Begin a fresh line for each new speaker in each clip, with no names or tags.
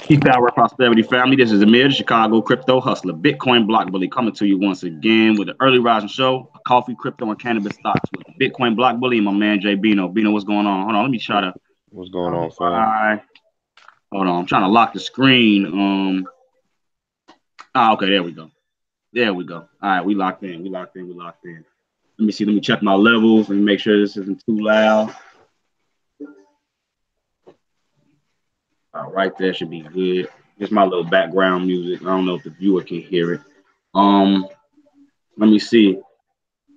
Peace, power, prosperity, family. This is Amir, the Chicago crypto hustler, Bitcoin block bully, coming to you once again with an early rising show, a coffee, crypto, and cannabis stocks with the Bitcoin block bully and my man Jbino. Bino, what's going on? Hold on, let me try to.
What's going on, fam?
Hold on, I'm trying to lock the screen. Okay, there we go. There we go. All right, we locked in. We locked in. We locked in. Let me see. Let me check my levels and make sure this isn't too loud. Right there should be good. Just my little background music. I don't know if the viewer can hear it. Let me see.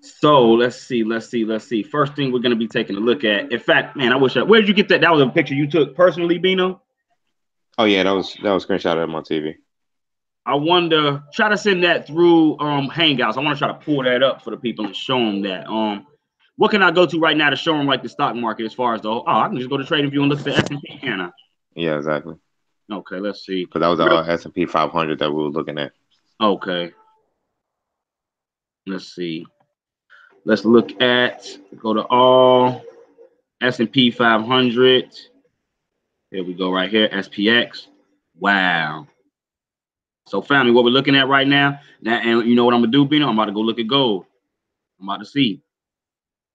So let's see. First thing we're gonna be taking a look at. In fact, man, where did you get that? That was a picture you took personally, Bino?
Oh yeah, that was screenshot of my TV.
I wonder, try to send that through Hangouts. I want to try to pull that up for the people and show them that. What can I go to right now to show them like the stock market as far as the I can just go to TradingView and look at the S&P, can I?
Yeah, exactly.
Okay, let's see.
Because that was the S&P 500 that we were looking at.
Okay. Let's see. Let's look at, go to all, S&P 500. Here we go right here, SPX. Wow. So family, what we're looking at right now, and you know what I'm going to do, Bino? I'm about to go look at gold. I'm about to see.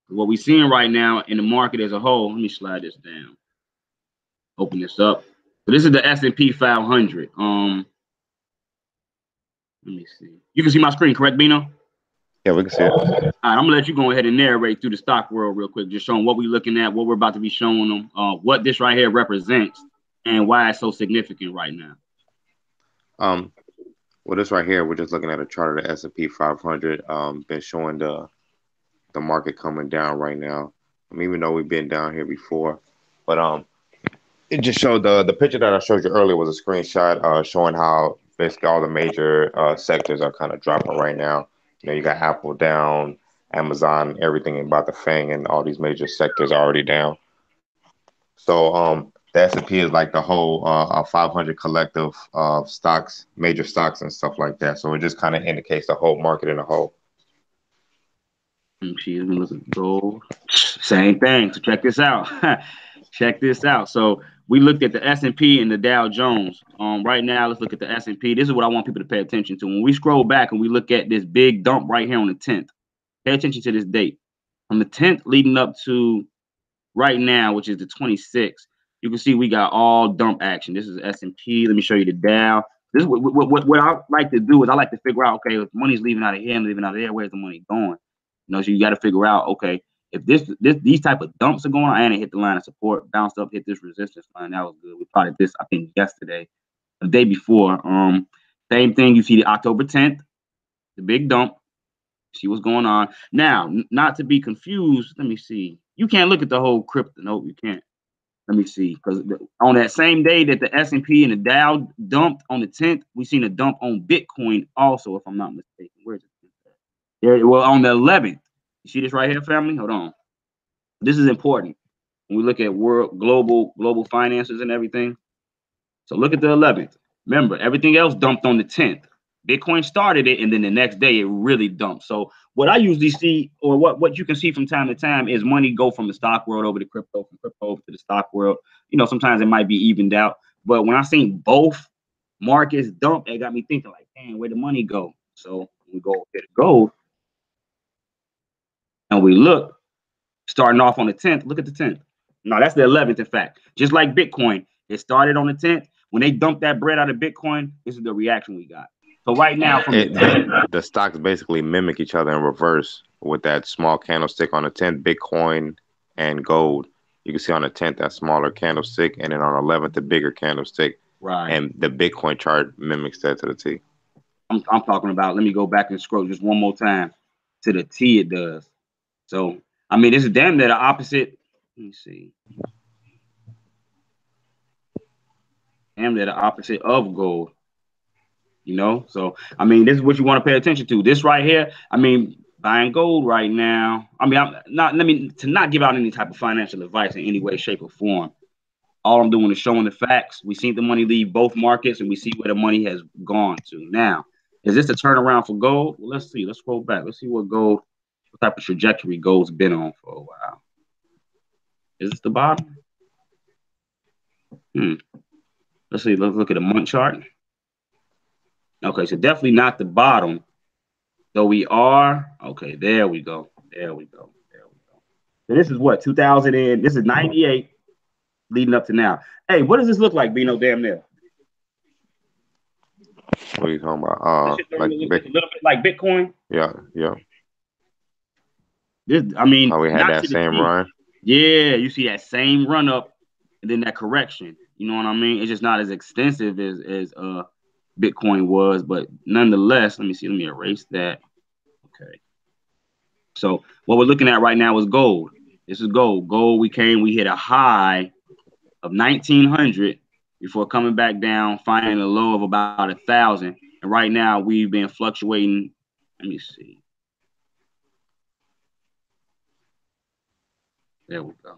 What we're seeing right now in the market as a whole, let me slide this down. Open this up. So this is the S&P 500. Let me see. You can see my screen, correct, Bino?
Yeah, we can see it.
All right, I'm gonna let you go ahead and narrate through the stock world real quick, just showing what we're looking at, what we're about to be showing them, what this right here represents, and why it's so significant right now.
Well, this right here, we're just looking at a chart of the S&P 500. Been showing the market coming down right now. Even though we've been down here before, but it just showed the picture that I showed you earlier was a screenshot showing how basically all the major sectors are kind of dropping right now. You know, you got Apple down, Amazon, everything about the FANG, and all these major sectors are already down. So the S&P is like the whole 500 collective of stocks, major stocks and stuff like that. So it just kind of indicates the whole market in a whole.
She's been looking at gold. Same thing. So check this out. Check this out. So we looked at the S&P and the Dow Jones. Right now, let's look at the S&P. This is what I want people to pay attention to. When we scroll back and we look at this big dump right here on the 10th, pay attention to this date. From the 10th leading up to right now, which is the 26th, you can see we got all dump action. This is S&P. Let me show you the Dow. This is what I like to do is I like to figure out, okay, if money's leaving out of here and leaving out of there, where's the money going? You know, so you got to figure out, okay, if these type of dumps are going on, and it hit the line of support, bounced up, hit this resistance line, that was good. We plotted this, I think, yesterday, the day before. Same thing. You see the October 10th, the big dump. See what's going on now. Not to be confused. Let me see. You can't look at the whole crypto. No, you can't. Let me see, because on that same day that the S&P and the Dow dumped on the 10th, we seen a dump on Bitcoin also, if I'm not mistaken. Where's it? There, well, on the 11th. You see this right here, family? Hold on. This is important when we look at global finances and everything. So look at the 11th. Remember, everything else dumped on the 10th. Bitcoin started it, and then the next day it really dumped. So what I usually see, or what you can see from time to time, is money go from the stock world over to crypto, from crypto over to the stock world. You know, sometimes it might be evened out. But when I seen both markets dump, it got me thinking like, damn, where the money go? So we go get gold, and we look, starting off on the 10th. Look at the 10th. No, that's the 11th, in fact. Just like Bitcoin, it started on the 10th. When they dumped that bread out of Bitcoin, this is the reaction we got. So right now, from
the stocks basically mimic each other in reverse with that small candlestick on the 10th, Bitcoin and gold. You can see on the 10th that smaller candlestick, and then on the 11th the bigger candlestick.
Right.
And the Bitcoin chart mimics that to the T.
I'm talking about. Let me go back and scroll just one more time to the T. It does. So I mean, this is damn near the opposite. Let me see. Damn near the opposite of gold. You know, so I mean, this is what you want to pay attention to. This right here, I mean, buying gold right now. I mean, I'm not. Let me to not give out any type of financial advice in any way, shape, or form. All I'm doing is showing the facts. We seen the money leave both markets, and we see where the money has gone to. Now, is this a turnaround for gold? Well, let's see. Let's scroll back. Let's see what type of trajectory gold's been on for a while. Is this the bottom? Let's see. Let's look at the month chart. Okay, so definitely not the bottom, though we are. Okay, there we go. There we go. There we go. So this is what 2000 and this is 98 leading up to now. Hey, what does this look like, Bino? Damn near.
What are you talking about?
This shit
Like
looks a little bit like Bitcoin.
yeah, yeah.
This, I mean,
How we had
not
that
to the
same
T.
run.
Yeah, you see that same run up and then that correction. You know what I mean? It's just not as extensive as Bitcoin was, but nonetheless, let me see. Let me erase that. Okay. So what we're looking at right now is gold. This is gold. Gold. We hit a high of 1900 before coming back down, finding a low of about 1,000. And right now we've been fluctuating. Let me see. There we go.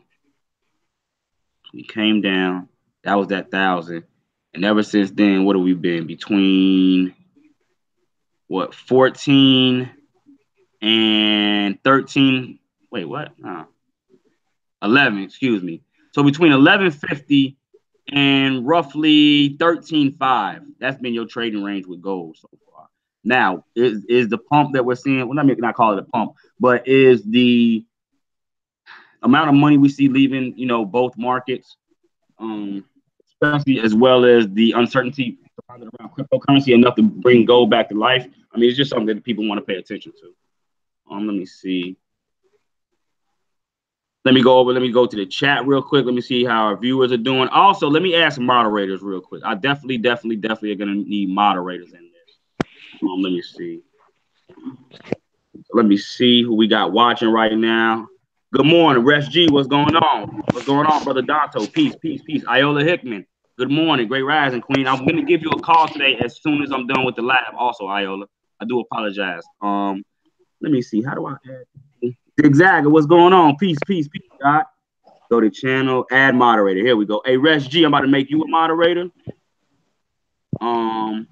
We came down. That was that 1,000. And ever since then, what have we been? Between what 14 and 13. Wait, what? 11, excuse me. So between 1150 and roughly 13.5. That's been your trading range with gold so far. Now, is the pump that we're seeing, well, let me not call it a pump, but is the amount of money we see leaving, both markets, especially as well as the uncertainty around cryptocurrency enough to bring gold back to life? I mean, it's just something that people want to pay attention to. Let me see. Let me go to the chat real quick. Let me see how our viewers are doing. Also, let me ask moderators real quick. I definitely are going to need moderators in this. Let me see. Let me see who we got watching right now. Good morning, Resh G. What's going on? What's going on, Brother Danto? Peace, peace, peace. Iola Hickman. Good morning, Great Rising Queen. I'm going to give you a call today as soon as I'm done with the live. Also, Iola, I do apologize. Let me see. How do I add? Zigzag, what's going on? Peace, peace, peace, God. Go to channel, add moderator. Here we go. Hey, Resh G, I'm about to make you a moderator. Zigzagger,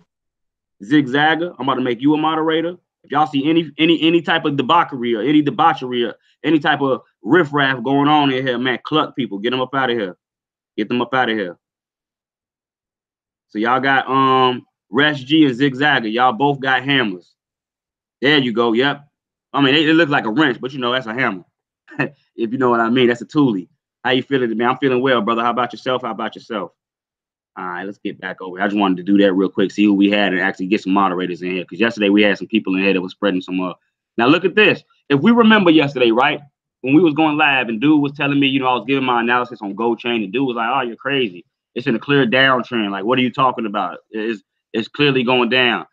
I'm about to make you a moderator. If y'all see any type of debauchery or any type of riffraff going on in here, man, cluck people. Get them up out of here. Get them up out of here. So y'all got Resh G and Zigzagger. Y'all both got hammers. There you go. Yep. I mean, it looks like a wrench, but that's a hammer. If you know what I mean. That's a toolie. How you feeling, man? I'm feeling well, brother. How about yourself? All right, let's get back over. I just wanted to do that real quick, see who we had, and actually get some moderators in here. Because yesterday we had some people in here that was spreading some up. Now look at this. If we remember yesterday, right, when we was going live, and dude was telling me, I was giving my analysis on Gold Chain, and dude was like, "Oh, you're crazy. It's in a clear downtrend. Like, what are you talking about? It's clearly going down."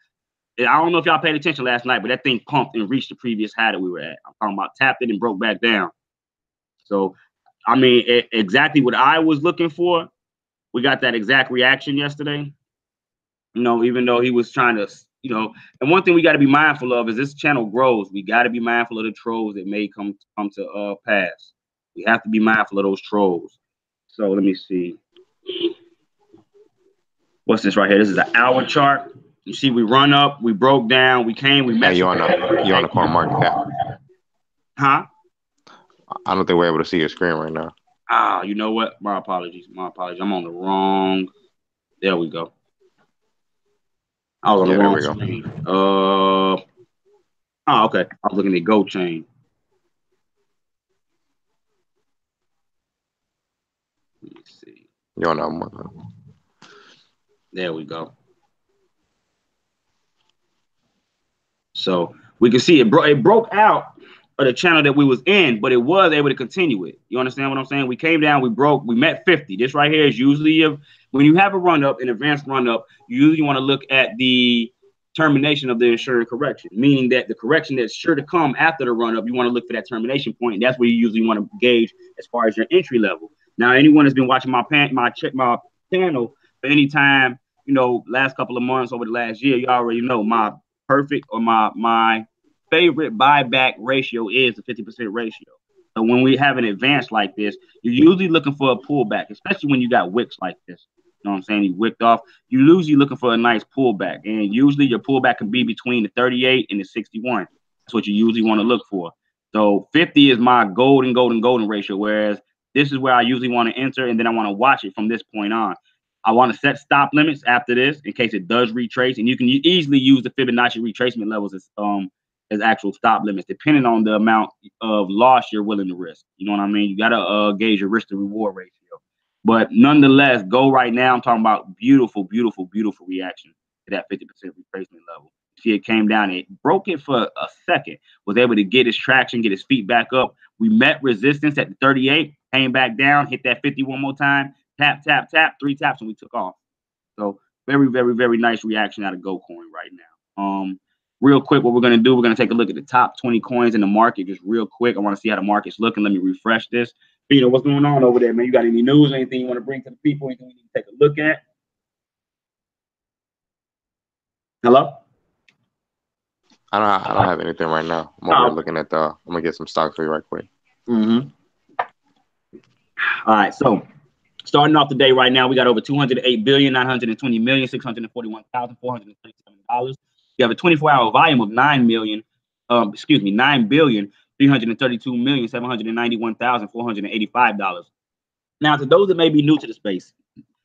I don't know if y'all paid attention last night, but that thing pumped and reached the previous high that we were at. I'm talking about tapped it and broke back down. So, I mean, exactly what I was looking for. We got that exact reaction yesterday. Even though he was trying to, and one thing we got to be mindful of is this channel grows. We got to be mindful of the trolls that may come to pass. We have to be mindful of those trolls. So let me see. What's this right here? This is an hour chart. You see, we run up, we broke down, we came, we met.
Hey, you on the coin market cap?
Huh?
I don't think we're able to see your screen right now.
You know what? My apologies. I'm on the wrong. There we go. I was on the wrong screen. Okay. I was looking at Gold Chain. Let me see.
You're on that.
There we go. So we can see it broke out of the channel that we was in, but it was able to continue it. You understand what I'm saying? We came down, we broke, we met 50. This right here is usually when you have a run up, an advanced run up, you usually want to look at the termination of the insurance correction, meaning that the correction that's sure to come after the run up, you want to look for that termination point, and that's where you usually want to gauge as far as your entry level. Now, anyone that's been watching my channel for any time, last couple of months over the last year, you already know my perfect or my favorite buyback ratio is the 50% ratio. So when we have an advance like this, you're usually looking for a pullback, especially when you got wicks like this. You know what I'm saying? You wicked off. You're usually looking for a nice pullback. And usually your pullback can be between the 38 and the 61. That's what you usually want to look for. So 50 is my golden ratio, whereas this is where I usually want to enter, and then I want to watch it from this point on. I want to set stop limits after this in case it does retrace, and you can easily use the Fibonacci retracement levels as actual stop limits, depending on the amount of loss you're willing to risk. You know what I mean? You gotta gauge your risk to reward ratio. But nonetheless, go right now. I'm talking about beautiful, beautiful, beautiful reaction to that 50% retracement level. See, it came down, it broke it for a second, was able to get its traction, get its feet back up. We met resistance at the 38, came back down, hit that 50 one more time, tap, tap, tap, 3 taps, and we took off. So very, very, very nice reaction out of GoCoin right now. Real quick, what we're going to do, we're going to take a look at the top 20 coins in the market just real quick. I want to see how the market's looking. Let me refresh this. Peter, what's going on over there, man? You got any news, anything you want to bring to the people, anything we need to take a look at? Hello?
I don't have anything right now. I'm over looking at I'm gonna get some stocks for you right quick.
All right, so starting off the day right now, we got over $208,920,641,437. You have a 24-hour volume of 9,332,791,485. Now, to those that may be new to the space,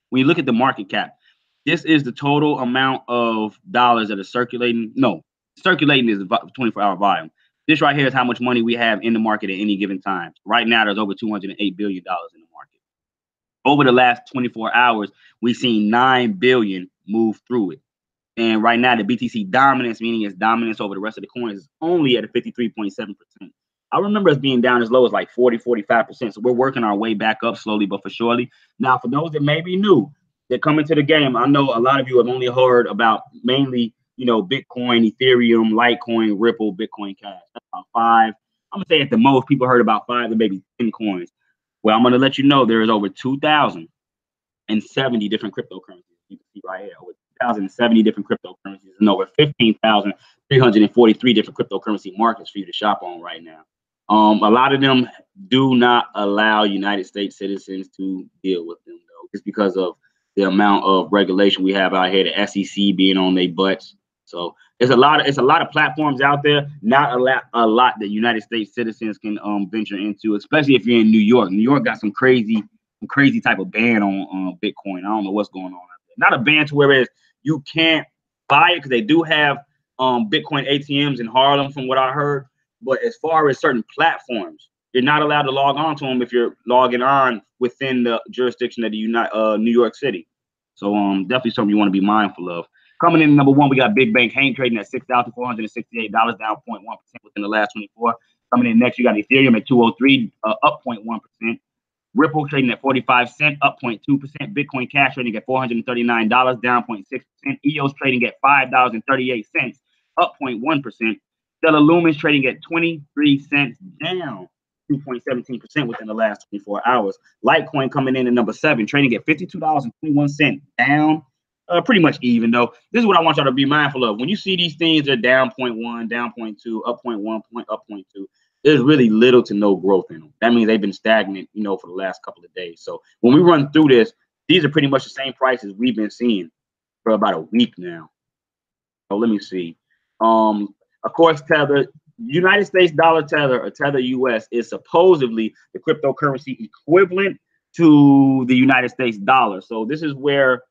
when you look at the market cap, this is the total amount of dollars that are circulating. No, circulating is the 24-hour volume. This right here is how much money we have in the market at any given time. Right now, there's over $208 billion in the market. Over the last 24 hours, we've seen $9 billion move through it. And right now, the BTC dominance, meaning its dominance over the rest of the coins, is only at a 53.7%. I remember us being down as low as like 40, 45%. So we're working our way back up slowly but for surely. Now, for those that may be new, that come into the game, I know a lot of you have only heard about mainly, Bitcoin, Ethereum, Litecoin, Ripple, Bitcoin Cash. That's about 5. I'm going to say at the most, people heard about 5 to maybe 10 coins. Well, I'm going to let you know there is over 2,070 different cryptocurrencies. You can see right here, over 2,070 different cryptocurrencies and over 15,343 different cryptocurrency markets for you to shop on right now. A lot of them do not allow United States citizens to deal with them, though, just because of the amount of regulation we have out here, the SEC being on their butts. So it's a lot of platforms out there, not a lot that United States citizens can venture into, especially if you're in New York. New York got some crazy type of ban on Bitcoin. I don't know what's going on out there. Not a ban to where you can't buy it, because they do have Bitcoin ATMs in Harlem, from what I heard. But as far as certain platforms, you're not allowed to log on to them if you're logging on within the jurisdiction of the New York City. So definitely something you want to be mindful of. Coming in number 1, we got Big Bank Hank trading at $6,468, down 0.1% within the last 24. Coming in next, you got Ethereum at 203, up 0.1%. Ripple trading at 45 cents, up 0.2%. Bitcoin Cash trading at $439, down 0.6%. EOS trading at $5.38, up 0.1%. Stellar Lumens trading at 23 cents, down 2.17% within the last 24 hours. Litecoin coming in at number 7, trading at $52.21, down pretty much even, though. This is what I want y'all to be mindful of. When you see these things, they're down 0.1, down 0.2, up 0.1, up 0.2. There's really little to no growth in them. That means they've been stagnant, for the last couple of days. So when we run through this, these are pretty much the same prices we've been seeing for about a week now. So let me see. Of course, Tether, United States dollar Tether, or Tether US, is supposedly the cryptocurrency equivalent to the United States dollar. So this is where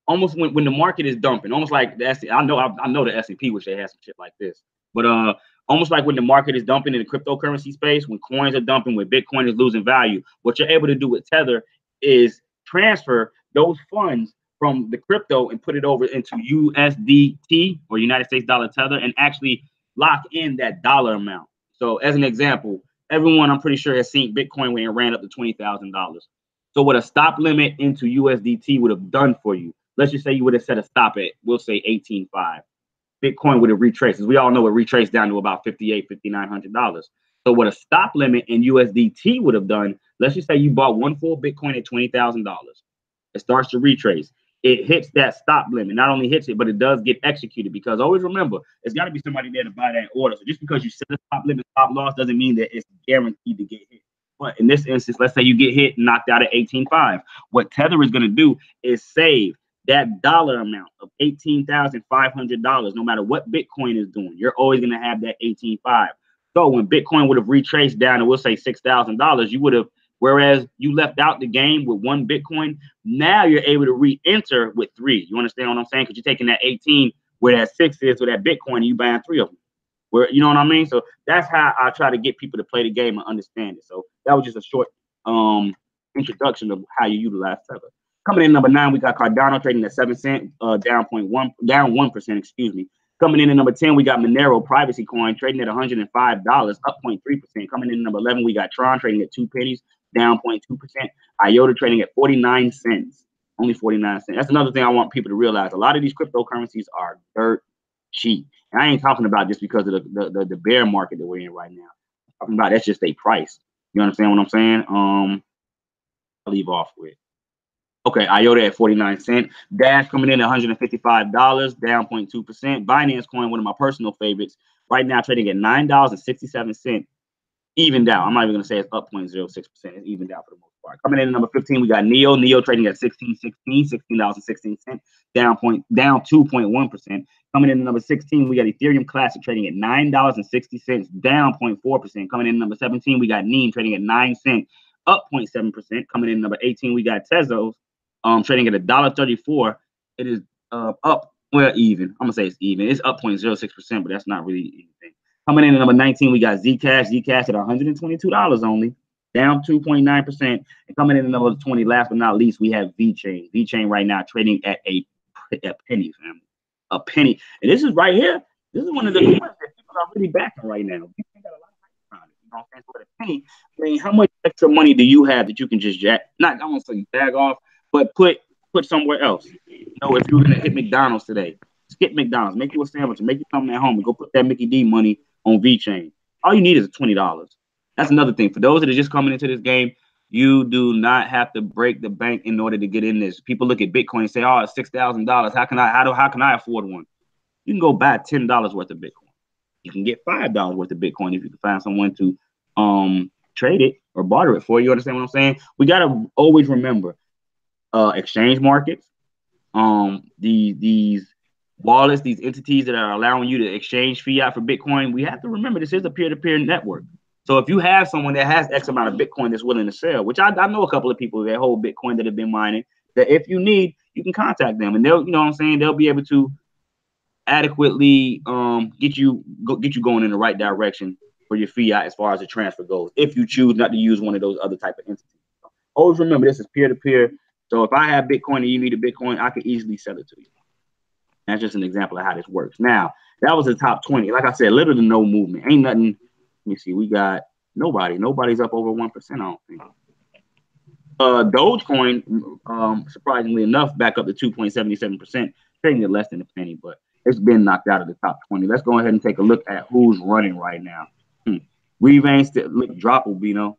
almost when the market is dumping, almost like the I know the S&P wish they had some shit like this, but almost like when the market is dumping in the cryptocurrency space, when coins are dumping, when Bitcoin is losing value, what you're able to do with Tether is transfer those funds from the crypto and put it over into USDT, or United States dollar Tether, and actually lock in that dollar amount. So as an example, everyone, I'm pretty sure, has seen Bitcoin when it ran up to $20,000. So what a stop limit into USDT would have done for you, let's just say you would have set a stop at, we'll say 18.5. Bitcoin would have retraced. As we all know, it retraced down to about $5,800, $5,900. So what a stop limit in USDT would have done, let's just say you bought one full Bitcoin at $20,000. It starts to retrace. It hits that stop limit. Not only hits it, but it does get executed, because always remember, it's got to be somebody there to buy that order. So just because you set a stop limit, stop loss, doesn't mean that it's guaranteed to get hit. But in this instance, let's say you get hit, knocked out at 18.5. What Tether is going to do is save that dollar amount of $18,500, no matter what Bitcoin is doing. You're always going to have that 18.5. So when Bitcoin would have retraced down, and we'll say $6,000, you would have Whereas you left out the game with 1 Bitcoin, now you're able to re-enter with 3. You understand what I'm saying? Because you're taking that 18 where that 6 is with that Bitcoin, and you buying 3 of them. Where, you know what I mean? So that's how I try to get people to play the game and understand it. So that was just a short introduction of how you utilize Tether. Coming in number 9, we got Cardano trading at 7 cents, down 1%, excuse me. Coming in at number 10, we got Monero Privacy Coin trading at $105, up 0.3%. Coming in at number 11, we got Tron trading at 2 pennies, down 0.2%. IOTA trading at 49 cents, only 49 cents. That's another thing I want people to realize. A lot of these cryptocurrencies are dirt cheap. And I ain't talking about just because of the bear market that we're in right now. I'm talking about that's just a price. You understand what I'm saying? I'll leave off with. Okay, IOTA at 49 cents. Dash coming in at $155, down 0.2%. Binance Coin, one of my personal favorites, right now trading at $9.67, evened out. I'm not even going to say it's up 0.06%. It's evened out for the most part. Coming in at number 15, we got Neo. Neo trading at $16.16, down 2.1%. Coming in at number 16, we got Ethereum Classic trading at $9.60, down 0.4%. Coming in at number 17, we got Neem trading at 9 cents, up 0.7%. Coming in at number 18, we got Tezos trading at $1.34. It is up, well, even. I'm gonna say it's even. It's up 0.06%, but that's not really anything. Coming in at number 19, we got Zcash. Zcash at $122 only, down 2.9%. And coming in at number 20, last but not least, we have VeChain. VeChain right now trading at a penny, family. A penny. And this is right here. This is one of the ones that people are really backing right now. VeChain got a lot of hype around it. You know what I'm saying? So at a penny, I mean, how much extra money do you have that you can just not, I won't say bag off, but put somewhere else? You know, if you're gonna hit McDonald's today, skip McDonald's, make you a sandwich, make you something at home, and go put that Mickey D money on VeChain. All you need is $20. That's another thing. For those that are just coming into this game, you do not have to break the bank in order to get in this. People look at Bitcoin and say, "Oh, it's $6,000. How can I afford one?" You can go buy $10 worth of Bitcoin. You can get $5 worth of Bitcoin if you can find someone to trade it or barter it for you. Understand what I'm saying? We gotta always remember exchange markets, these wallets, these entities that are allowing you to exchange fiat for Bitcoin. We have to remember this is a peer-to-peer network. So if you have someone that has X amount of Bitcoin that's willing to sell, which I know a couple of people that hold Bitcoin that have been mining, that if you need, you can contact them and they'll, you know what I'm saying, they'll be able to adequately get you going in the right direction for your fiat as far as the transfer goes, if you choose not to use one of those other type of entities. So always remember this is peer-to-peer. So if I have Bitcoin and you need a Bitcoin, I can easily sell it to you. That's just an example of how this works. Now, that was the top 20. Like I said, little to no movement. Ain't nothing. Let me see. We got nobody. Nobody's up over 1%, I don't think. Dogecoin, surprisingly enough, back up to 2.77%, trading at less than a penny, but it's been knocked out of the top 20. Let's go ahead and take a look at who's running right now. Revain still look drop Jbino.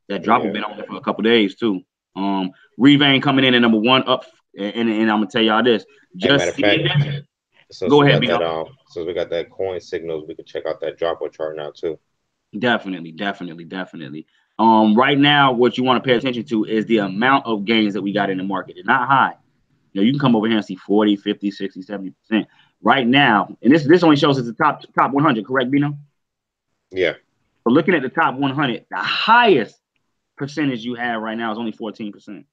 That drop has been on there for a couple days too. Revain coming in at number 1 up, and I'm gonna tell y'all this. Just
go ahead, Bino. Since we got that coin signals, we can check out that Dropper chart now too.
Definitely. Right now, what you want to pay attention to is the amount of gains that we got in the market. It's not high. You know, you can come over here and see 40, 50, 60, 70%. Right now, and this only shows us the top 100, correct, Bino?
Yeah.
So looking at the top 100, the highest percentage you have right now is only 14%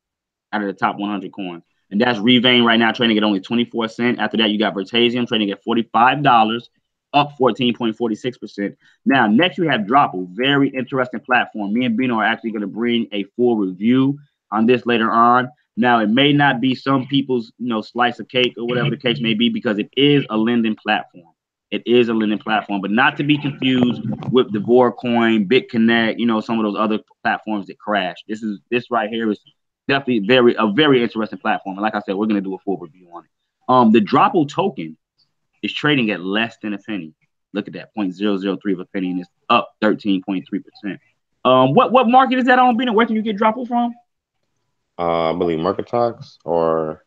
out of the top 100 coins. And that's Revain right now trading at only 24 cents. After that, you got Vertasium trading at $45, up 14.46%. Now, next you have Dropple, very interesting platform. Me and Bino are actually going to bring a full review on this later on. Now, it may not be some people's, slice of cake or whatever the case may be, because it is a lending platform. It is a lending platform, but not to be confused with Devorecoin, BitConnect, some of those other platforms that crash. This right here is definitely a very interesting platform. And like I said, we're going to do a full review on it. The Dropple token is trading at less than a penny. Look at that, 0.003 of a penny, and it's up 13.3%. What market is that on, Bino? Where can you get Dropple from?
I believe Market Talks, or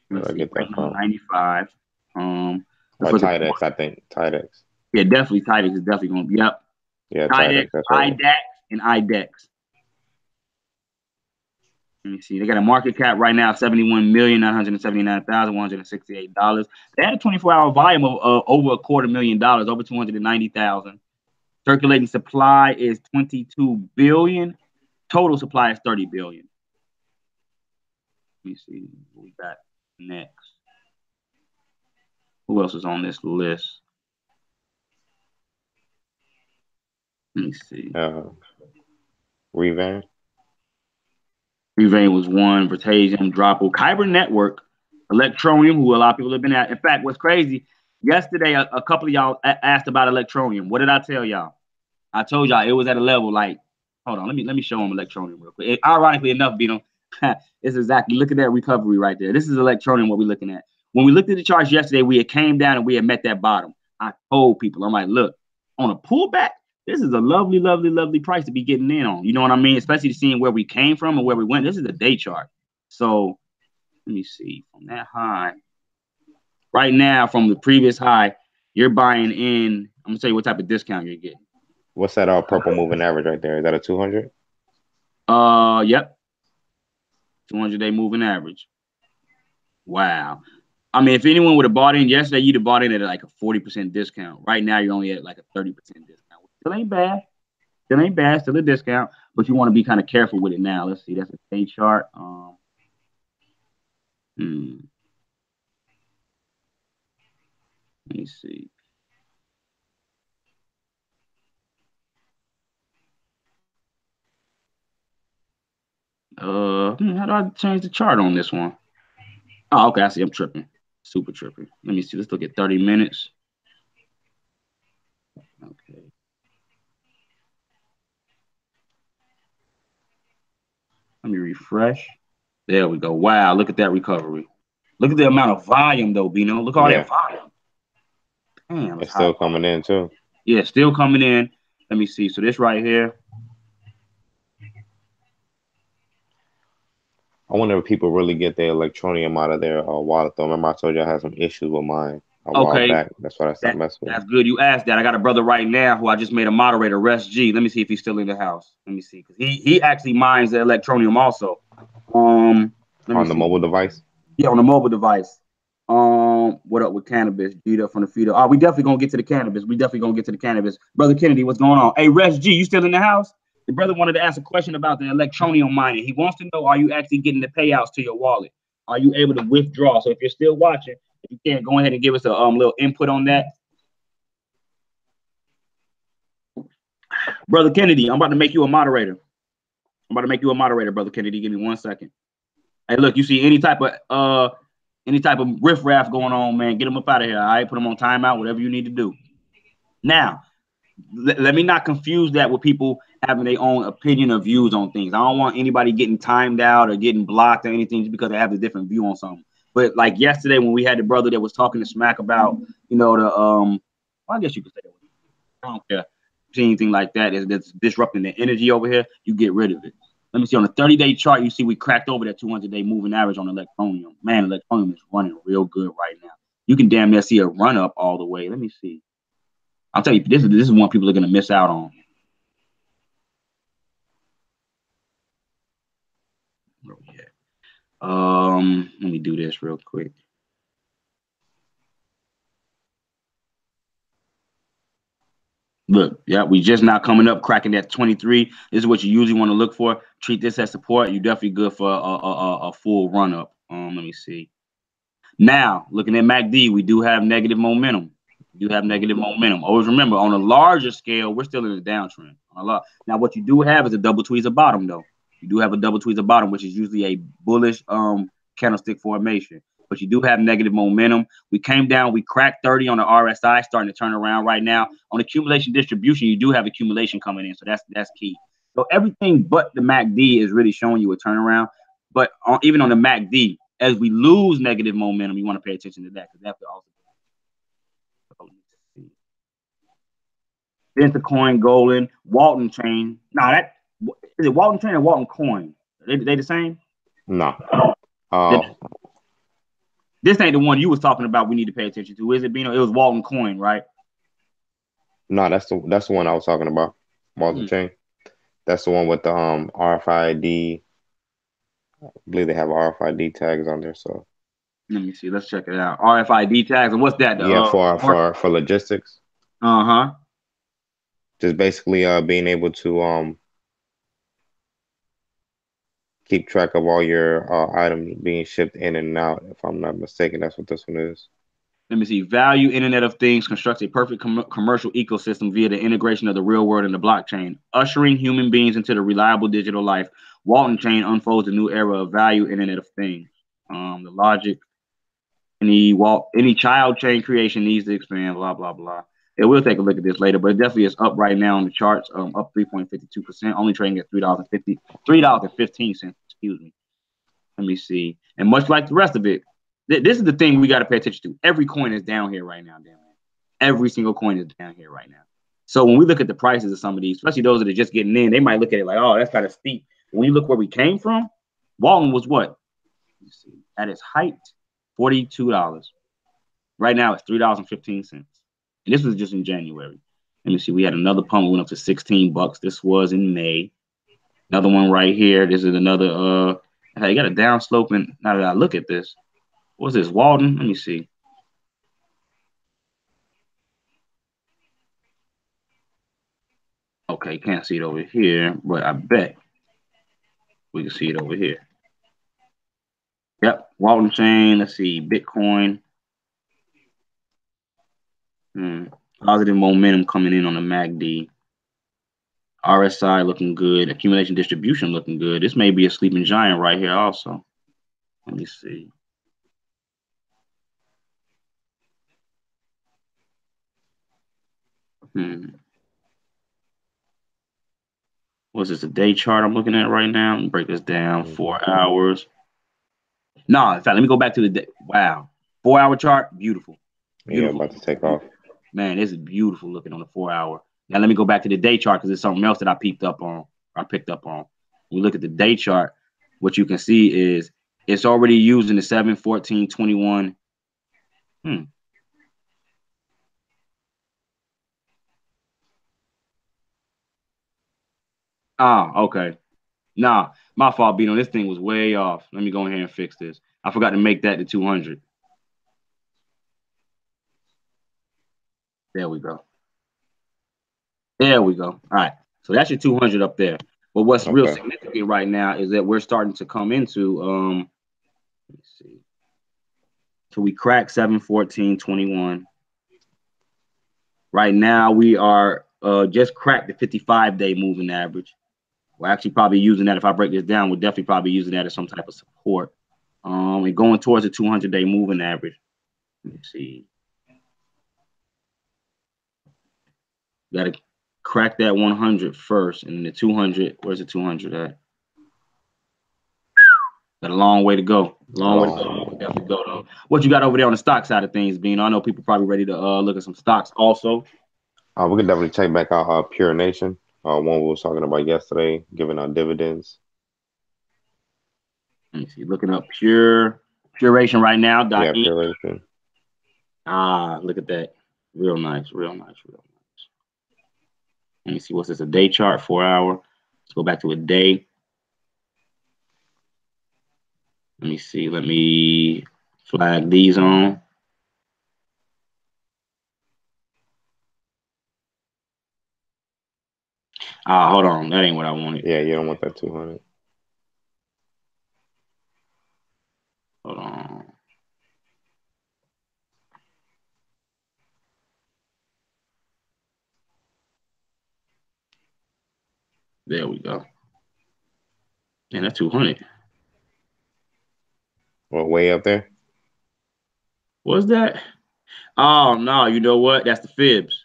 where did I get that from? 95.
Tidex, I think. Tidex.
Yeah, definitely. Tidex is definitely going to be up.
Yeah,
Tidex, IDEX, and IDEX. Let me see. They got a market cap right now of $71,979,168. They had a 24-hour volume of over $250,000, over 290,000. Circulating supply is 22 billion. Total supply is 30 billion. Let me see what we got next. Who else is on this list? Let me see.
Revan.
Revan was one. Vertasium, Dropple, Kyber Network, Electronium, who a lot of people have been at. In fact, what's crazy, yesterday a couple of y'all asked about Electronium. What did I tell y'all? I told y'all it was at a level like, hold on, let me show them Electronium real quick. Ironically enough, Bino, it's exactly, look at that recovery right there. This is Electronium, what we're looking at. When we looked at the charts yesterday, we had came down and we had met that bottom. I told people, I'm like, look, on a pullback, this is a lovely, lovely, lovely price to be getting in on. You know what I mean? Especially seeing where we came from and where we went. This is a day chart. So let me see from that high. Right now, from the previous high, you're buying in. I'm gonna tell you what type of discount you're getting.
What's that purple moving average right there? Is that a 200?
Yep. 200-day moving average. Wow. I mean, if anyone would have bought in yesterday, you'd have bought in at like a 40% discount. Right now, you're only at like a 30% discount. Still ain't bad. Still ain't bad. Still a discount, but you want to be kind of careful with it now. Let's see. That's a day chart. Let me see. How do I change the chart on this one? Oh, okay. I see. I'm tripping. Super tripping. Let me see. Let's look at 30 minutes. Okay. Let me refresh. There we go. Wow. Look at that recovery. Look at the amount of volume, though, Bino. Look at all that volume. Damn.
It's still coming in, too.
Yeah, still coming in. Let me see. So this right here.
I wonder if people really get the Electronium out of their wallet, though. Remember, I told you I had some issues with mine a while back. That's why I stopped messing with it.
That's good. You asked that. I got a brother right now who I just made a moderator, Rest G. Let me see if he's still in the house. Let me see, because he actually mines the Electronium also.
On the mobile device?
Yeah, on the mobile device. What up with Cannabis? Beat up from the feeder. Oh, we definitely gonna get to the Cannabis. Brother Kennedy, what's going on? Hey, Rest G, you still in the house? The brother wanted to ask a question about the Electronium mining. He wants to know, are you actually getting the payouts to your wallet? Are you able to withdraw? So if you're still watching, if you can, go ahead and give us a little input on that. Brother Kennedy, I'm about to make you a moderator. Brother Kennedy. Give me 1 second. Hey, look, you see any type of riffraff going on, man, get them up out of here. All right, put them on timeout, whatever you need to do. Now, let me not confuse that with people having their own opinion or views on things. I don't want anybody getting timed out or getting blocked or anything just because they have a different view on something. But like yesterday when we had the brother that was talking to smack about, the well, I guess you could say that. I don't care. See anything like that that's disrupting the energy over here, you get rid of it. Let me see on the 30-day chart. You see we cracked over that 200-day moving average on Electronium. Man, Electronium is running real good right now. You can damn near see a run up all the way. Let me see. I'll tell you, this is one people are going to miss out on. Where we at? Let me do this real quick. Look, yeah, we just now coming up, cracking that 23. This is what you usually want to look for. Treat this as support. You're definitely good for a full run up. Let me see. Now, looking at MACD, we do have negative momentum. Always remember, on a larger scale, we're still in a downtrend. Now, what you do have is a double tweezer bottom, though. You do have a double tweezer bottom, which is usually a bullish candlestick formation. But you do have negative momentum. We came down, we cracked 30 on the RSI, starting to turn around right now. On accumulation distribution, you do have accumulation coming in, so that's key. So everything but the MACD is really showing you a turnaround. But even on the MACD, as we lose negative momentum, you want to pay attention to that because that could also. Coin, Golden, Walton Chain. Nah, that is it. Walton Chain or Walton Coin? They the same?
No.
This ain't the one you was talking about. We need to pay attention to. Is it, Bino? It was Walton Coin, right?
No, that's the one I was talking about. Walton Chain. That's the one with the RFID. I believe they have RFID tags on there. So
let me see. Let's check it out. RFID tags. And what's that?
For logistics.
Uh-huh.
Just basically being able to keep track of all your items being shipped in and out. If I'm not mistaken, that's what this one is.
Let me see. Value Internet of Things constructs a perfect commercial ecosystem via the integration of the real world and the blockchain, ushering human beings into the reliable digital life. Walton Chain unfolds a new era of value Internet of Things. The logic, any child chain creation needs to expand. Blah blah blah. Yeah, we'll take a look at this later, but it definitely is up right now on the charts. Up 3.52%, only trading at $3.15. Excuse me. Let me see. And much like the rest of it, this is the thing we got to pay attention to. Every coin is down here right now, damn man. Every single coin is down here right now. So when we look at the prices of some of these, especially those that are just getting in, they might look at it like, oh, that's kind of steep. When you look where we came from, Walton was what? Let me see. At its height, $42. Right now, it's $3.15. And this was just in January. Let me see. We had another pump. We went up to $16. This was in May. Another one right here. This is another. Hey, you got a down slope. And now that I look at this, what's this? Walden? Let me see. Okay, can't see it over here, but I bet we can see it over here. Yep, Walton Chain. Let's see, Bitcoin. Positive momentum coming in on the MACD. RSI looking good. Accumulation distribution looking good. This may be a sleeping giant right here also. Let me see. What's this, a day chart I'm looking at right now? Let me break this down. 4 hours. No, in fact, let me go back to the day. Wow. 4 hour chart, beautiful.
Beautiful. Yeah, about to take off.
Man, this is beautiful looking on the 4 hour. Now let me go back to the day chart because there's something else that I picked up on. When we look at the day chart, what you can see is it's already using the 7, 14, 21. Okay. Nah, my fault, Bino. This thing was way off. Let me go ahead and fix this. I forgot to make that to 200. There we go. There we go. All right. So that's your 200 up there. But what's real significant right now is that we're starting to come into, let me see. So we cracked 7, 14, 21. Right now we are just cracked the 55-day moving average. We're actually probably using that. If I break this down, we're definitely probably using that as some type of support. And going towards the 200-day moving average. Let me see. Got to crack that 100 first, and the 200. Where's the 200 at? Got a long way to go. Long way to go. Definitely go though. What you got over there on the stock side of things, Bean? I know people probably ready to look at some stocks also.
We can definitely check back out Pure Nation, one we was talking about yesterday, giving out dividends.
Let me see. Looking up Puration right now.
Yeah, Puration.
Look at that. Real nice. Real nice. Real nice. Let me see. What's this? A day chart, 4 hour. Let's go back to a day. Let me see. Let me flag these on. Hold on. That ain't what I wanted.
Yeah, you don't want that 200.
Hold on. There we go. And that's 200.
Well, way up there.
What's that? Oh no, you know what? That's the fibs.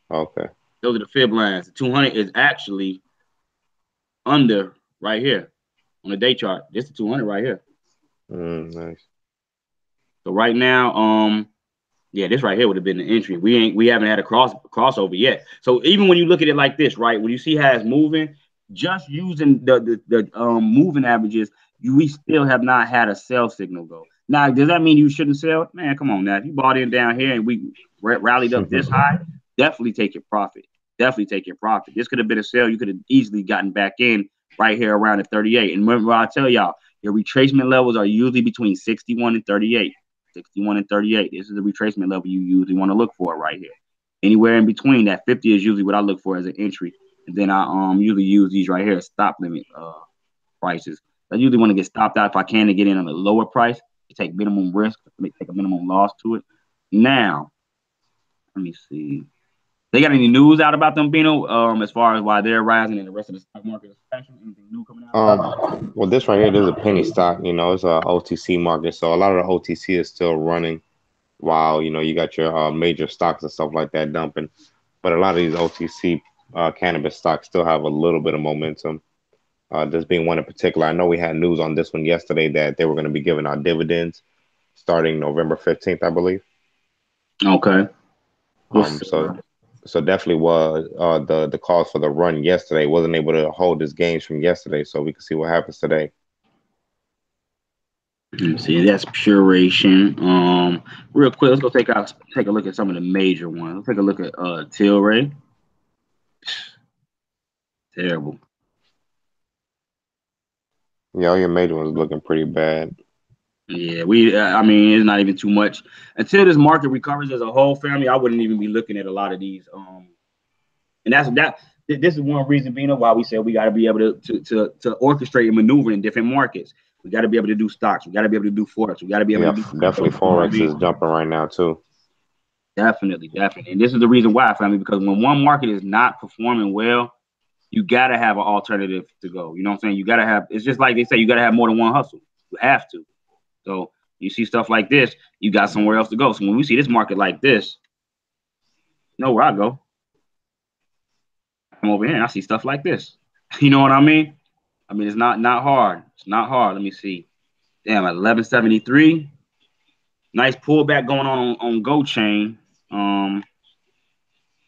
Okay.
Those are the fib lines. The 200 is actually under right here on the day chart. This is 200 right here.
Nice.
So right now, yeah, this right here would have been the entry. We haven't had a crossover yet. So even when you look at it like this, right, when you see how it's moving, just using the moving averages, we still have not had a sell signal go. Now, does that mean you shouldn't sell? Man, come on now. If you bought in down here and we rallied up this high, definitely take your profit. Definitely take your profit. This could have been a sale. You could have easily gotten back in right here around the 38. And remember, I tell y'all, your retracement levels are usually between 61 and 38. 61 and 38. This is the retracement level you usually want to look for right here. Anywhere in between that 50 is usually what I look for as an entry. And then I usually use these right here as stop limit prices. I usually want to get stopped out if I can to get in on a lower price to take minimum risk, take a minimum loss to it. Now, let me see. They got any news out about them, Bino? As far as why they're rising and the rest of the stock market is crashing? Anything new coming out?
Well, this right here, there's a penny stock. You know, it's a OTC market, so a lot of the OTC is still running, while you got your major stocks and stuff like that dumping. But a lot of these OTC cannabis stocks still have a little bit of momentum. This being one in particular, I know we had news on this one yesterday that they were going to be giving out dividends starting November 15th, I believe.
Okay.
So definitely was the cause for the run yesterday. Wasn't able to hold his gains from yesterday, so we can see what happens today.
Let's see, that's Puration. Real quick, let's go take a look at some of the major ones. Let's take a look at Tilray. Terrible.
Yeah, all your major ones looking pretty bad.
Yeah, I mean, it's not even too much until this market recovers as a whole. Family, I wouldn't even be looking at a lot of these. And this is one reason, Bino, why we said we got to be able to orchestrate and maneuver in different markets. We got to be able to do stocks. We got to be able to do forex. We got to be able to do
definitely forex is jumping right now too.
Definitely. And this is the reason why, family, because when one market is not performing well, you got to have an alternative to go. You know what I'm saying? You got to have. It's just like they say, you got to have more than one hustle. You have to. So you see stuff like this, you got somewhere else to go. So when we see this market like this, you know where I go. I'm over here and I see stuff like this. You know what I mean? I mean, it's not hard. It's not hard. Let me see. Damn, at 1173. Nice pullback going on Go Chain.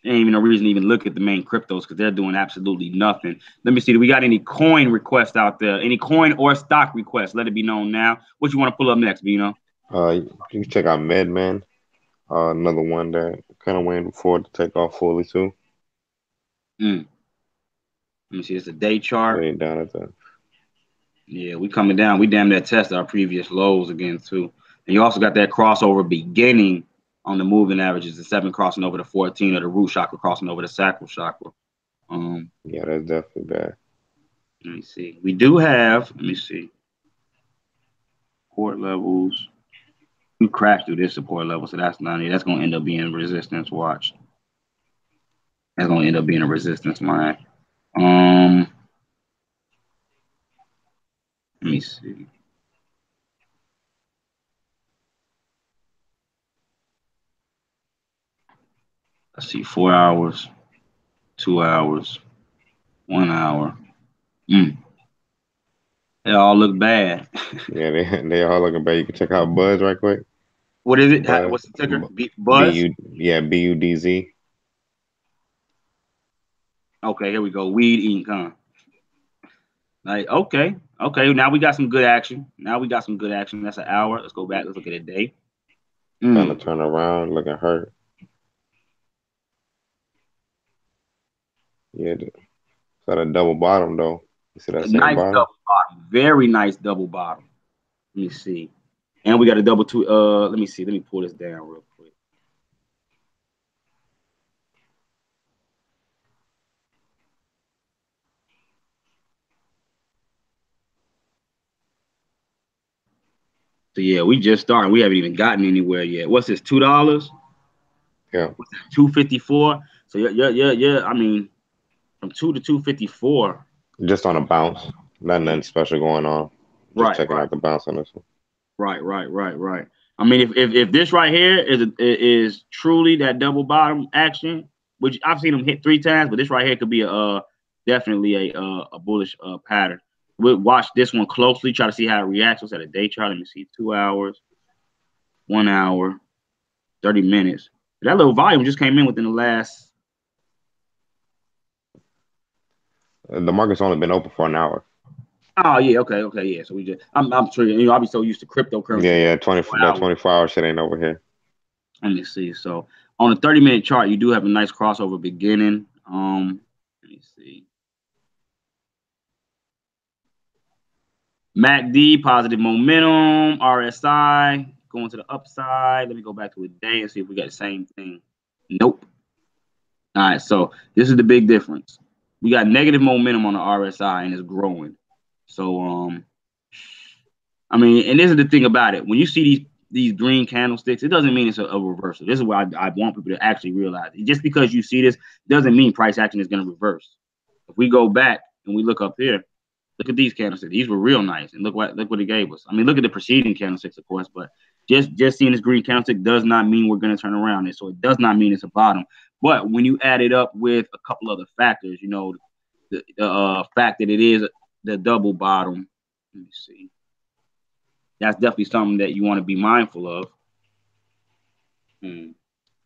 Ain't even no reason to even look at the main cryptos because they're doing absolutely nothing. Let me see. Do we got any coin requests out there? Any coin or stock requests? Let it be known now. What you want to pull up next, Bino?
You can check out MedMan. Another one that kind of waiting for it to take off fully too.
Let me see. It's a day chart.
Way down at the.
Yeah, we coming down. We damn near test our previous lows again too. And you also got that crossover beginning on the moving averages, the 7 crossing over the 14, or the root chakra crossing over the sacral chakra.
Yeah, that's definitely bad.
Let me see. We do have. Let me see. Support levels. We crashed through this support level, so that's 90. That's going to end up being resistance. Watch. That's going to end up being a resistance line. Let me see. Let's see. 4 hours, 2 hours, 1 hour. They all look bad.
Yeah, they all looking bad. You can check out Buzz right quick.
What is it? What's the ticker? Buzz?
BUDZ.
Okay, here we go. Weed Inc. Huh? Like, okay. Now we got some good action. That's an hour. Let's go back. Let's look at a day.
Trying to turn around, looking hurt. Yeah, it's at a double bottom though. You see that same
nice
bottom?
double bottom. Very nice double bottom. Let me see. And we got a double two. Let me see. Let me pull this down real quick. So yeah, we just started. We haven't even gotten anywhere yet. What's this? $2?
Yeah.
What's that? 254. So yeah. I mean, from 2 to 254.
Just on a bounce. Nothing special going on. Just checking out the bounce on this one.
Right. I mean, if this right here is truly that double bottom action, which I've seen them hit 3 times, but this right here could be definitely a bullish pattern. We'll watch this one closely, try to see how it reacts. What's at a day chart? Let me see. 2 hours, 1 hour, 30 minutes. That little volume just came in within the last.
The market's only been open for an hour.
Oh yeah, okay, yeah. So I'm sure I'll be so used to cryptocurrency.
Yeah. 24 hour shit ain't over here.
Let me see. So on the 30-minute chart, you do have a nice crossover beginning. Let me see. MACD, positive momentum. RSI, going to the upside. Let me go back to a day and see if we got the same thing. Nope. All right, so this is the big difference. We got negative momentum on the RSI and it's growing. So I mean, and this is the thing about it. When you see these green candlesticks, it doesn't mean it's a reversal. This is what I want people to actually realize. Just because you see this doesn't mean price action is going to reverse. If we go back and we look up here, look at these candlesticks. These were real nice, and look what it gave us. I mean, look at the preceding candlesticks, of course, but just seeing this green candlestick does not mean we're going to turn around it. So it does not mean it's a bottom. But when you add it up with a couple other factors, you know, the fact that it is the double bottom. Let me see. That's definitely something that you want to be mindful of.
You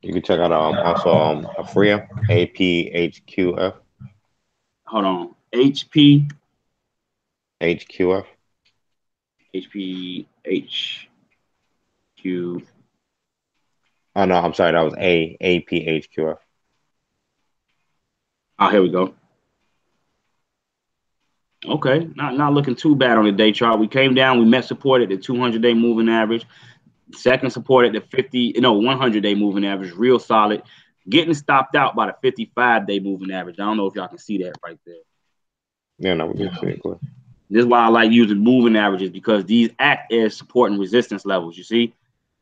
can check out also Afria APHQF.
Hold on, HP
HQF.
HPHQ.
Oh no, I'm sorry, that was APHQF.
Oh, here we go. Okay, not looking too bad on the day chart. We came down, we met support at the 200-day moving average. Second support at the 100-day moving average, real solid. Getting stopped out by the 55-day moving average. I don't know if y'all can see that right there.
Yeah, no, we can see it. Cool.
This is why I like using moving averages, because these act as support and resistance levels. You see,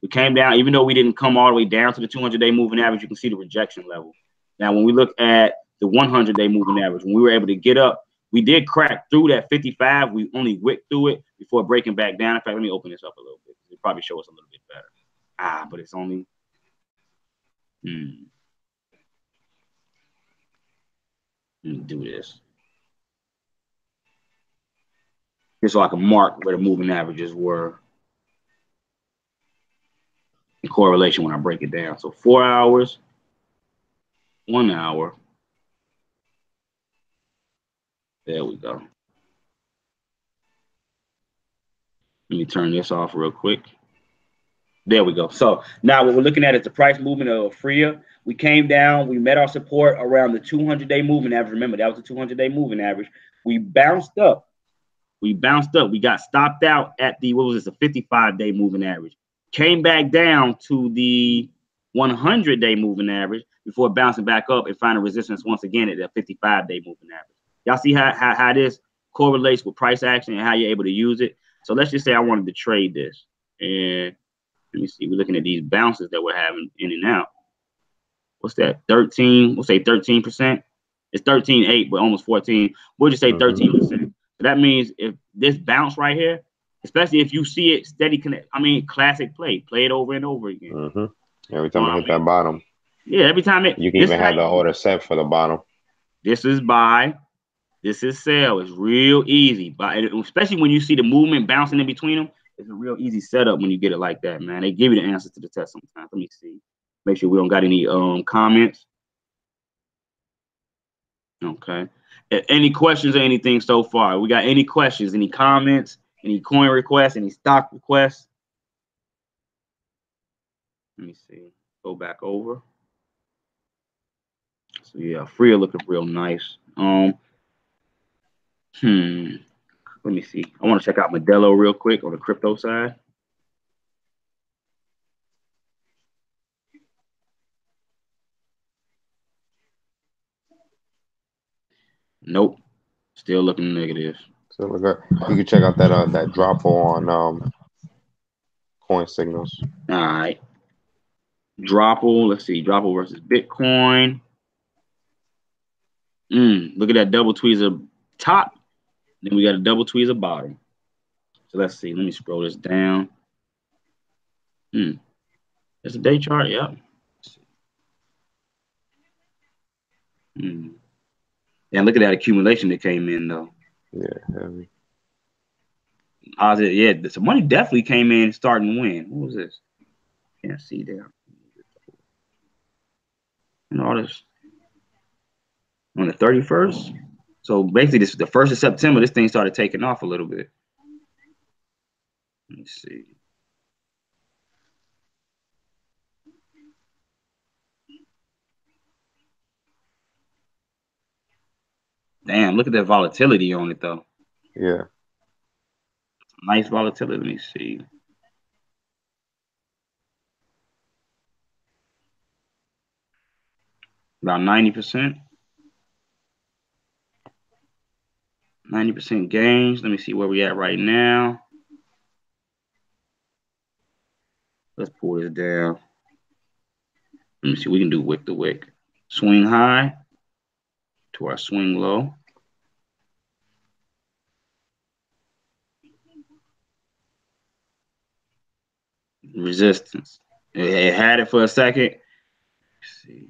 we came down, even though we didn't come all the way down to the 200-day moving average, you can see the rejection level. Now, when we look at the 100-day moving average, when we were able to get up, we did crack through that 55. We only wicked through it before breaking back down. In fact, let me open this up a little bit. It'll probably show us a little bit better. But it's only. Let me do this. Just so I can mark where the moving averages were in correlation when I break it down. So 4 hours, 1 hour. There we go. Let me turn this off real quick. There we go. So now what we're looking at is the price movement of Freya. We came down. We met our support around the 200-day moving average. Remember, that was the 200-day moving average. We bounced up. We got stopped out at the, what was this, a 55-day moving average. Came back down to the 100-day moving average before bouncing back up and finding resistance once again at the 55-day moving average. Y'all see how this correlates with price action and how you're able to use it? So let's just say I wanted to trade this. And let me see. We're looking at these bounces that we're having in and out. What's that? 13. We'll say 13%. It's 13.8, but almost 14. We'll just say 13%. So that means if this bounce right here, especially if you see it steady connect, I mean, classic play it over and over again.
Every time I hit that bottom.
Yeah, every time
you can even have the order set for the bottom.
This is buy. This is sell. It's real easy. But especially when you see the movement bouncing in between them, it's a real easy setup when you get it like that, man. They give you the answers to the test sometimes. Let me see. Make sure we don't got any comments. Okay. Any questions or anything so far? We got any questions, any comments, any coin requests, any stock requests? Let me see. Go back over. So yeah, Freya looking real nice. Let me see. I want to check out Modelo real quick on the crypto side. Nope. Still looking negative.
So look at, you can check out that drop on coin signals.
All right. Dropple. Let's see. Dropple versus Bitcoin. Look at that double tweezer top. Then we got a double tweezer bottom. So let's see. Let me scroll this down. That's a day chart. Yep. And look at that accumulation that came in though.
Yeah, heavy.
Yeah, the money definitely came in starting when? What was this? Can't see there. And all this on the 31st. So basically, this the 1st of September. This thing started taking off a little bit. Let me see. Damn, look at that volatility on it though.
Yeah.
Nice volatility. Let me see. About 90%. 90% gains. Let me see where we at right now. Let's pull this down. Let me see. We can do wick to wick. Swing high to our swing low. Resistance. It had it for a second. Let's see.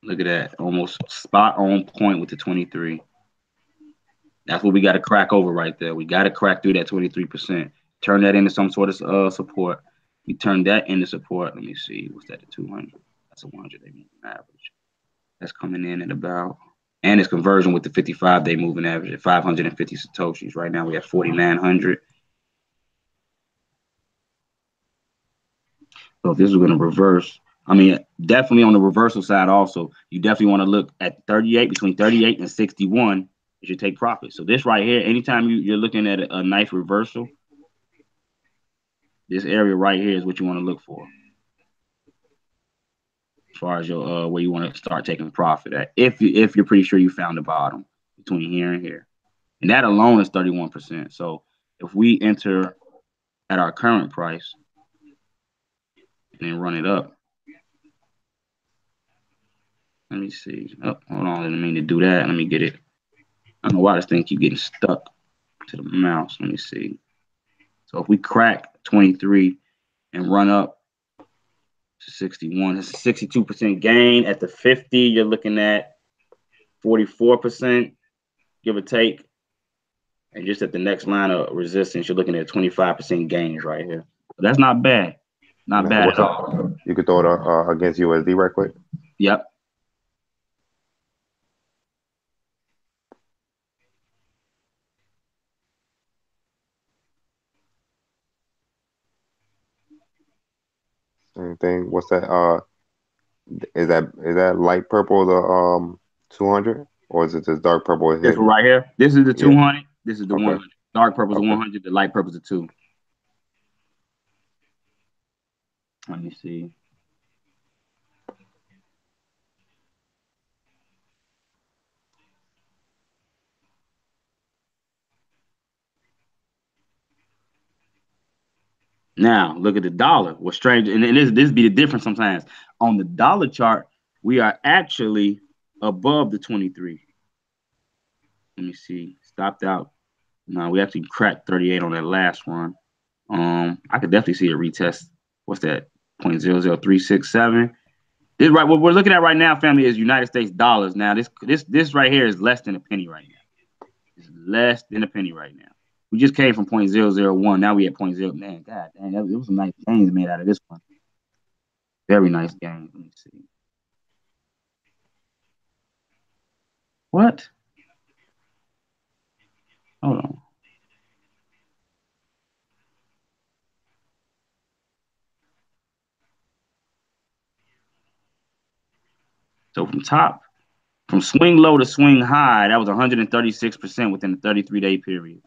Look at that. Almost spot on point with the 23. That's what we got to crack over right there. We got to crack through that 23%. Turn that into some sort of support. We turn that into support. Let me see. What's that? The 200. That's a 100-day moving average. That's coming in at about, and its conversion with the 55-day moving average at 550 satoshis. Right now we have 4,900. So if this is going to reverse, I mean, definitely on the reversal side also, you definitely want to look at 38, between 38 and 61, you should take profit. So this right here, anytime you're looking at a nice reversal, this area right here is what you want to look for. As far as your where you want to start taking profit at, if you're pretty sure you found the bottom between here and here, and that alone is 31%. So if we enter at our current price and then run it up, let me see. Oh, hold on, I didn't mean to do that. Let me get it. I don't know why this thing keep getting stuck to the mouse. Let me see. So if we crack 23 and run up to 61, it's a 62% gain. At the 50, you're looking at 44%, give or take. And just at the next line of resistance, you're looking at 25% gains right here. So that's not bad. Not bad at all.
You could throw it against USD right quick.
Yep.
Same thing. What's that? Is that light purple the 200, or is it this dark purple?
This one right here. This is the 200. Yeah. This is the
okay.
100. Dark purple is the 100. The light purple is the 2. Let me see. Now look at the dollar. What's strange, and this be the difference sometimes. On the dollar chart, we are actually above the 23. Let me see. Stopped out. No, we actually cracked 38 on that last run. I could definitely see a retest. What's that? 0.00367. This right. What we're looking at right now, family, is United States dollars. Now this right here is less than a penny right now. It's less than a penny right now. We just came from 0.001. Now we at 0.0. Man, God dang, it was some nice gains made out of this one. Very nice game. Let me see. What? Hold on. So from swing low to swing high, that was 136% within a 33-day period.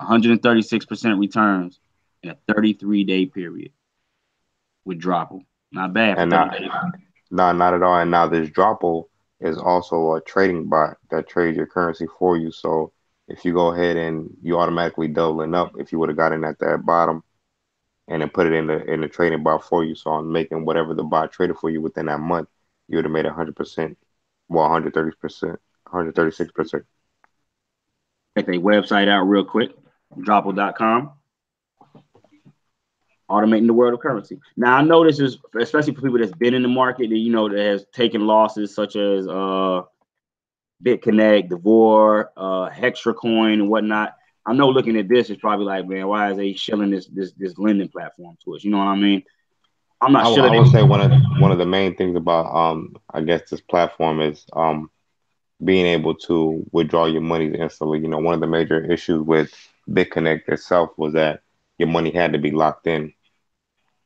136% returns in a 33-day period with Dropple. Not bad for 30 days.
Not at all. And now this Dropple is also a trading bot that trades your currency for you. So if you go ahead and you automatically doubling up, if you would have gotten at that bottom and then put it in the trading bot for you, so on making whatever the bot traded for you within that month, you would have made 100%, well 130%, 136%.
Check their website out real quick, Dropple.com. Automating the world of currency. Now I know this is especially for people that's been in the market that that has taken losses such as BitConnect, Devore, Hextracoin, and whatnot. I know looking at this is probably like, man, why is they shilling this lending platform to us? You know what I mean? I'm not sure.
I would say one of the main things about I guess this platform is being able to withdraw your money instantly. One of the major issues with BitConnect itself was that your money had to be locked in.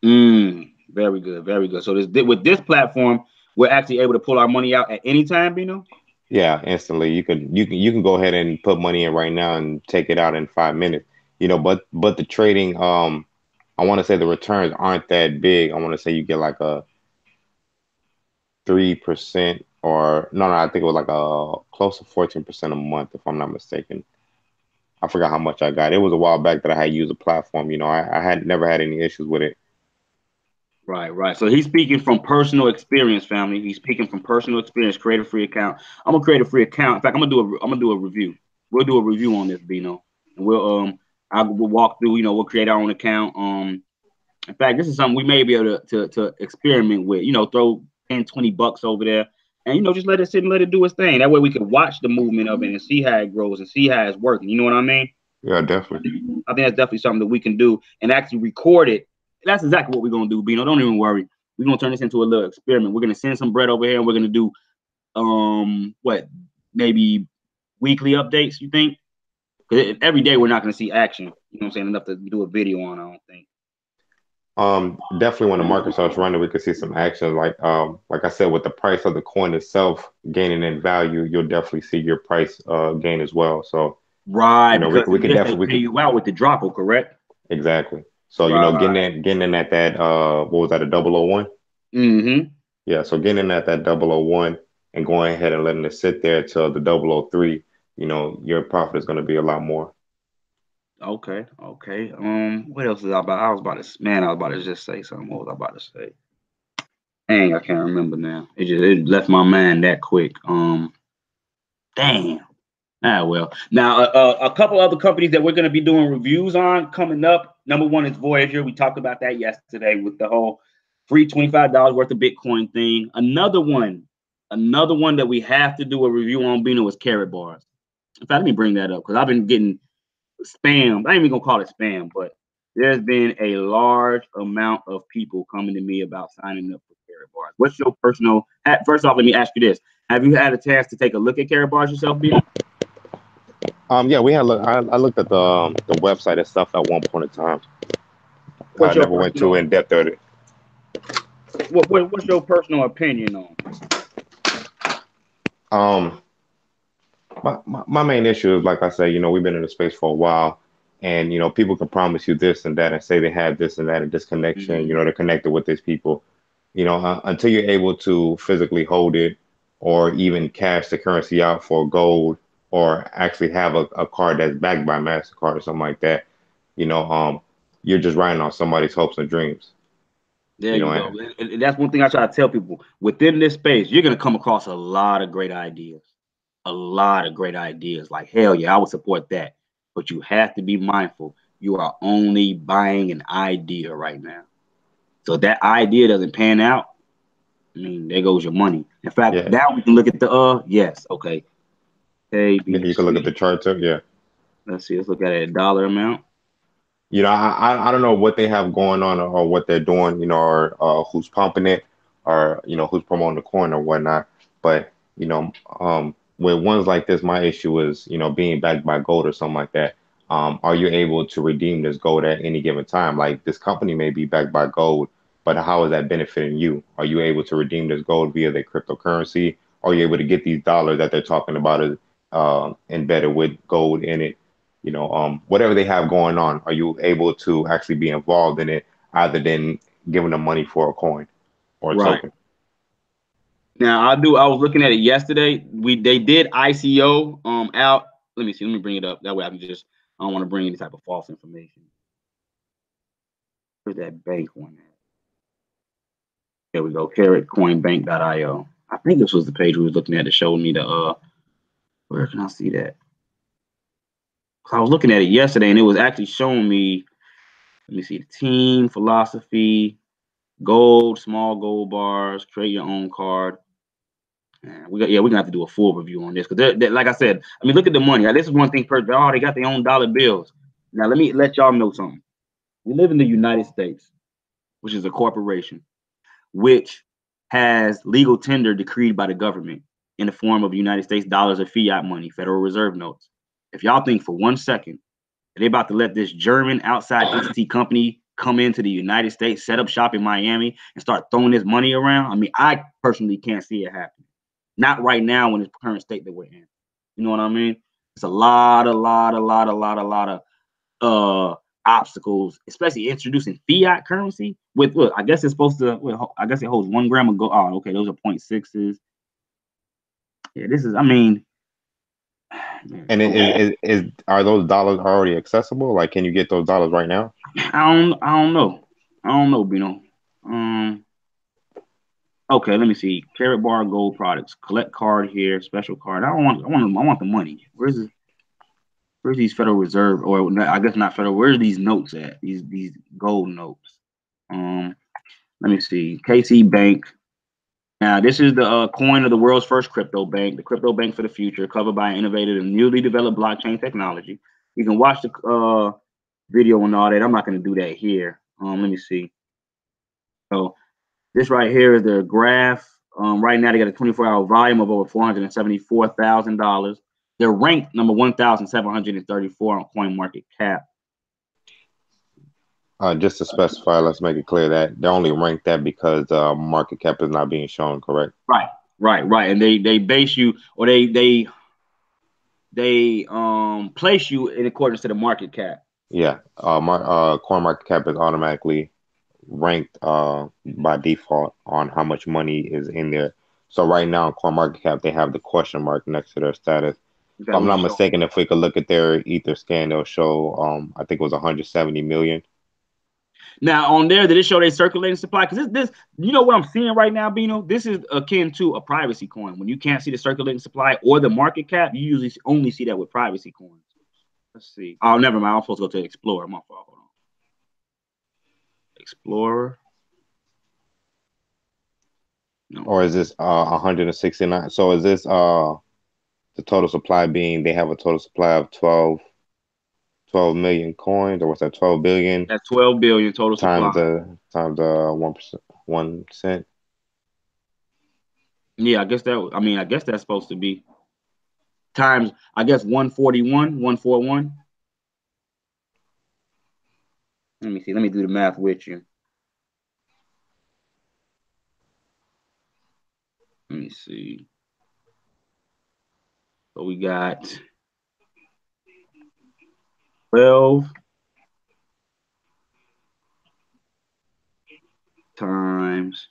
Very good, very good. So with this platform, we're actually able to pull our money out at any time, Bino?
Yeah, instantly. You can go ahead and put money in right now and take it out in 5 minutes. But the trading I want to say the returns aren't that big. I want to say you get like a 3% or no, I think it was like a close to 14% a month, if I'm not mistaken. I forgot how much I got. It was a while back that I had used the platform. I had never had any issues with it.
Right, right. So he's speaking from personal experience, family. He's speaking from personal experience. Create a free account. I'm gonna create a free account. In fact, I'm gonna do a review. We'll do a review on this, Bino, and we'll walk through. We'll create our own account. In fact, this is something we may be able to experiment with. Throw 10, $20 over there, and just let it sit and let it do its thing. That way, we can watch the movement of it and see how it grows and see how it's working. You know what I mean?
Yeah, definitely.
I think that's definitely something that we can do and actually record it. That's exactly what we're gonna do, Bino. Don't even worry. We're gonna turn this into a little experiment. We're gonna send some bread over here and we're gonna do what, maybe weekly updates, you think? Because every day we're not gonna see action. You know what I'm saying? Enough to do a video on, I don't think.
Definitely when the market starts running, we could see some action. Like I said, with the price of the coin itself gaining in value, you'll definitely see your price gain as well. So,
Right, because
we
in
could
this they
definitely we
pay
could
you out with the dropper, correct?
exactly. So,
Right.
getting in at that what was that, a 001?
Mm-hmm.
Yeah, so getting in at that 001 and going ahead and letting it sit there till the 003, your profit is going to be a lot more.
Okay, okay. What else is I about? I was about to just say something. What was I about to say? Dang, I can't remember now. It left my mind that quick. Dang. Ah, well. Now, a couple other companies that we're going to be doing reviews on coming up. Number one is Voyager. We talked about that yesterday with the whole free $25 worth of Bitcoin thing. Another one that we have to do a review on, Bino, is Carrot Bars. In fact, let me bring that up because I've been getting spam. I ain't even gonna call it spam, but there's been a large amount of people coming to me about signing up for Carrot Bars. What's your personal? First off, let me ask you this: have you had a chance to take a look at Carrot Bars yourself, Bino?
Yeah, we had I looked at the website and stuff at one point in time. I
What's your
never went too
personal?
in depth at it.
What's your personal opinion on?
Um, my main issue is, like I said, we've been in the space for a while, and people can promise you this and that and say they have this and that and this connection,
Mm-hmm.
they're connected with these people, until you're able to physically hold it or even cash the currency out for gold or actually have a card that's backed by MasterCard or something like that, you know, um, you're just riding on somebody's hopes and dreams,
There
you know,
you go.
and
And that's one thing I try to tell people. Within this space, you're gonna come across a lot of great ideas. A lot of great ideas. Like hell yeah, I would support that. But you have to be mindful. You are only buying an idea right now. So if that idea doesn't pan out, I mean, there goes your money. In fact,
yeah,
now we can look at the yes, okay.
yeah, you can look at
ABC.
the chart too. Yeah.
Let's see, let's look at it, a dollar amount.
I don't know what they have going on or what they're doing, or who's pumping it or who's promoting the coin or whatnot. But with ones like this, my issue is being backed by gold or something like that. Are you able to redeem this gold at any given time? Like this company may be backed by gold, but how is that benefiting you? Are you able to redeem this gold via their cryptocurrency? Are you able to get these dollars that they're talking about embedded with gold in it? Whatever they have going on, are you able to actually be involved in it other than giving them money for a coin or a
Right.
token?
Now I was looking at it yesterday. They did ICO out. Let me see. Let me bring it up. That way I don't want to bring any type of false information. Where's that bank one at? There we go. Carrotcoinbank.io. I think this was the page we was looking at that showed me the where can I see that? I was looking at it yesterday and it was actually showing me, let me see, the team, philosophy, gold, small gold bars, create your own card. We're gonna have to do a full review on this because like I said, I mean, look at the money. This is one thing per they got their own dollar bills. Now let me let y'all know something. We live in the United States, which is a corporation, which has legal tender decreed by the government in the form of United States dollars or fiat money, Federal Reserve notes. If y'all think for 1 second that they're about to let this German outside entity company come into the United States, set up shop in Miami, and start throwing this money around, I mean, I personally can't see it happening. Not right now in the current state that we're in. You know what I mean? It's a lot of obstacles, especially introducing fiat currency. With look, I guess it's supposed to. Well, I guess it holds 1 gram of gold. Oh, okay, those are 0.6s. Yeah, this is. I mean, man,
And
okay.
are those dollars already accessible? Like, can you get those dollars right now?
I don't know. I don't know, Bino. Okay, let me see. Carrot bar gold products. Collect card here. Special card. I want the money. Where's these Federal Reserve, or I guess not federal? Where are these notes at? These gold notes. Let me see. KC Bank. Now, this is the coin of the world's first crypto bank, the crypto bank for the future, covered by innovative and newly developed blockchain technology. You can watch the video and all that. I'm not going to do that here. Let me see. So this right here is their graph. Right now, they got a 24-hour volume of over $474,000. They're ranked number 1,734 on CoinMarketCap.
Just to specify, let's make it clear that they only rank that because market cap is not being shown, correct?
Right. And they base you, or they place you in accordance to the market cap.
Yeah. Coin market cap is automatically ranked by default on how much money is in there. So right now on coin market cap, they have the question mark next to their status. If I'm not mistaken, if we could look at their Ether scan, they'll show I think it was 170 million.
Now on there, did it show their circulating supply? Because this, you know what I'm seeing right now, Bino? This is akin to a privacy coin. When you can't see the circulating supply or the market cap, you usually only see that with privacy coins. Let's see. Oh, never mind. I'm supposed to go to Explorer. My fault. Hold on. Explorer.
No. Or is this 169? So is this the total supply being they have a total supply of 12 million coins, or what's that, 12 billion?
That's 12 billion total
times
supply.
Times the 1 cent.
Yeah, I guess that's supposed to be times, I guess 141, 141. Let me see. Let me do the math with you. Let me see. So we got 12 times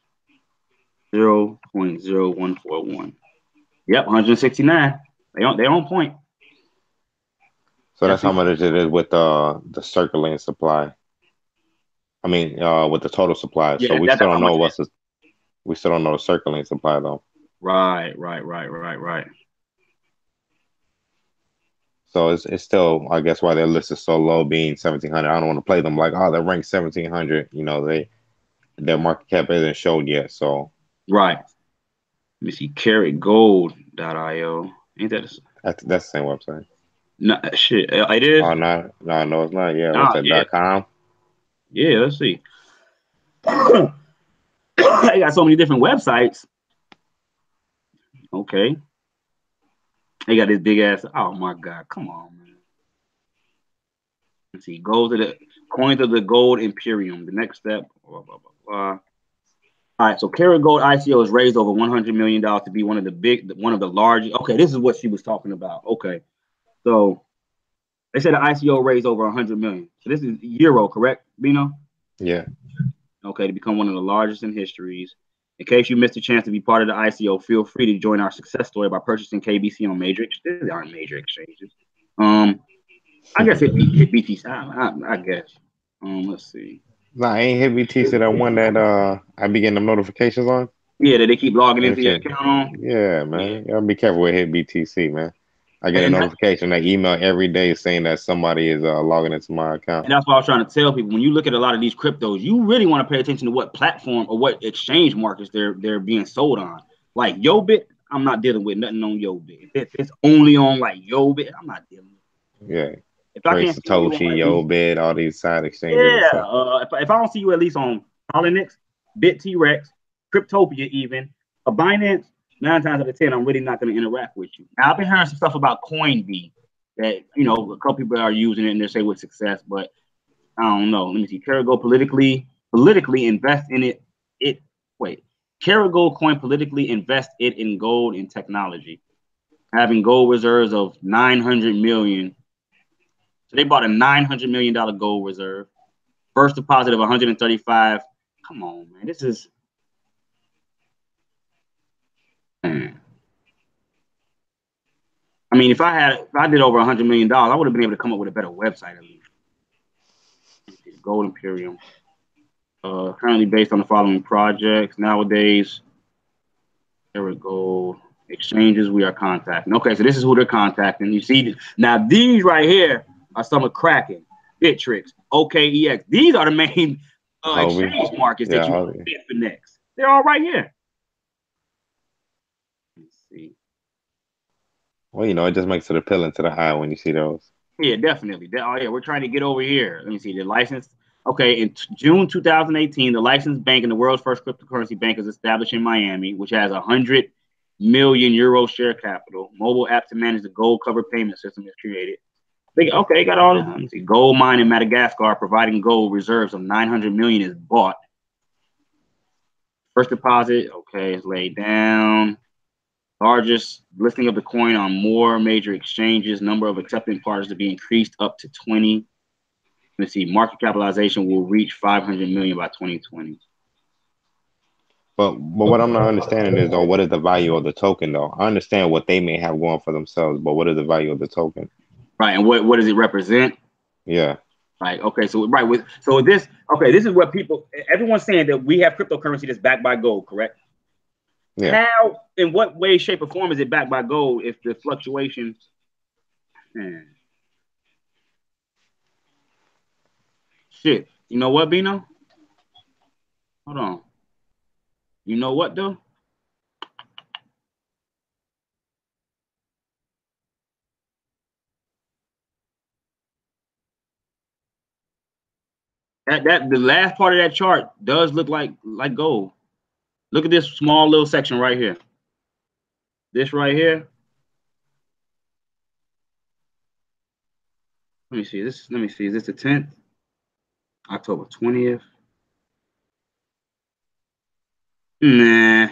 0.0141. Yep, 169. They on point.
So that's how much it is with the circulating supply. I mean, with the total supply. Yeah, so we still don't know we still don't know the circulating supply though.
Right.
So it's still, I guess, why their list is so low, being 1,700. I don't want to play them like, oh, they're ranked 1,700. You know, their market cap isn't showed yet. So
right. Let me see, carrotgold.io. Ain't that
that's the same website?
No, shit, it is.
Oh no, it's not. Yeah, what's that?
Yeah.
.com.
Yeah, let's see. They got so many different websites. Okay. They got this big ass. Oh my god, come on, man. Let's see. Gold to the coins of the gold imperium. The next step. Blah, blah, blah, blah. All right, so Carrot Gold ICO has raised over $100 million to be one of the largest. Okay, this is what she was talking about. Okay, so they said the ICO raised over 100 million. So this is euro, correct, Bino?
Yeah.
Okay, to become one of the largest in histories. In case you missed a chance to be part of the ICO, feel free to join our success story by purchasing KBC on major. These aren't major exchanges. I guess it BTC. I guess. Let's see.
Nah, ain't hit BTC that one that I be getting them notifications on.
Yeah, that they keep logging into your account.
Yeah, man. Y'all be careful with hit BTC, man. I get a notification, they email every day saying that somebody is logging into my account.
And that's what I was trying to tell people. When you look at a lot of these cryptos, you really want to pay attention to what platform or what exchange markets they're being sold on. Like Yobit, I'm not dealing with nothing on Yobit. If it's only on like Yobit, I'm not dealing with it.
Yeah.
If I can't
Satoshi, Yobit, all these side exchanges.
Yeah. If I don't see you at least on Polynix, BitTrex, Cryptopia, even a Binance, 9 times out of 10, I'm really not going to interact with you. Now, I've been hearing some stuff about CoinB that, you know, a couple people are using it and they say with success, but I don't know. Let me see. Carago politically invest in it. Carago coin politically invest it in gold and technology, having gold reserves of 900 million. So they bought a $900 million gold reserve. First deposit of 135. Come on, man. This is. Man. I mean, if I did over $100 million, I would have been able to come up with a better website at least. Gold Imperium. Currently based on the following projects. Nowadays, there we go. Exchanges we are contacting. Okay, so this is who they're contacting. You see, now these right here are some of Kraken, Bittrex, OKEX. These are the main exchange markets that you want to bid for next. They're all right here. Let's see.
Well, it just makes it appealing to the eye when you see those.
Yeah, definitely. Oh, yeah, we're trying to get over here. Let me see. The license. Okay, in June 2018, the licensed bank and the world's first cryptocurrency bank is established in Miami, which has 100 million euro share capital. Mobile app to manage the gold cover payment system is created. Okay, got all this. Let me see. Gold mine in Madagascar providing gold reserves of 900 million is bought. First deposit, okay, is laid down. Largest listing of the coin on more major exchanges. Number of accepting parties to be increased up to 20. Let's see. Market capitalization will reach 500 million by 2020.
But what I'm not understanding is, though, what is the value of the token, though? I understand what they may have going for themselves, but what is the value of the token?
Right, and what does it represent?
Yeah.
Right. Okay. So this is what everyone's saying that we have cryptocurrency that's backed by gold, correct?
Yeah.
How, in what way, shape, or form is it backed by gold if the fluctuation? Man. Shit. You know what, Bino? Hold on. You know what though? That the last part of that chart does look like gold. Look at this small little section right here. This right here. Let me see. Is this the 10th? October 20th. Nah.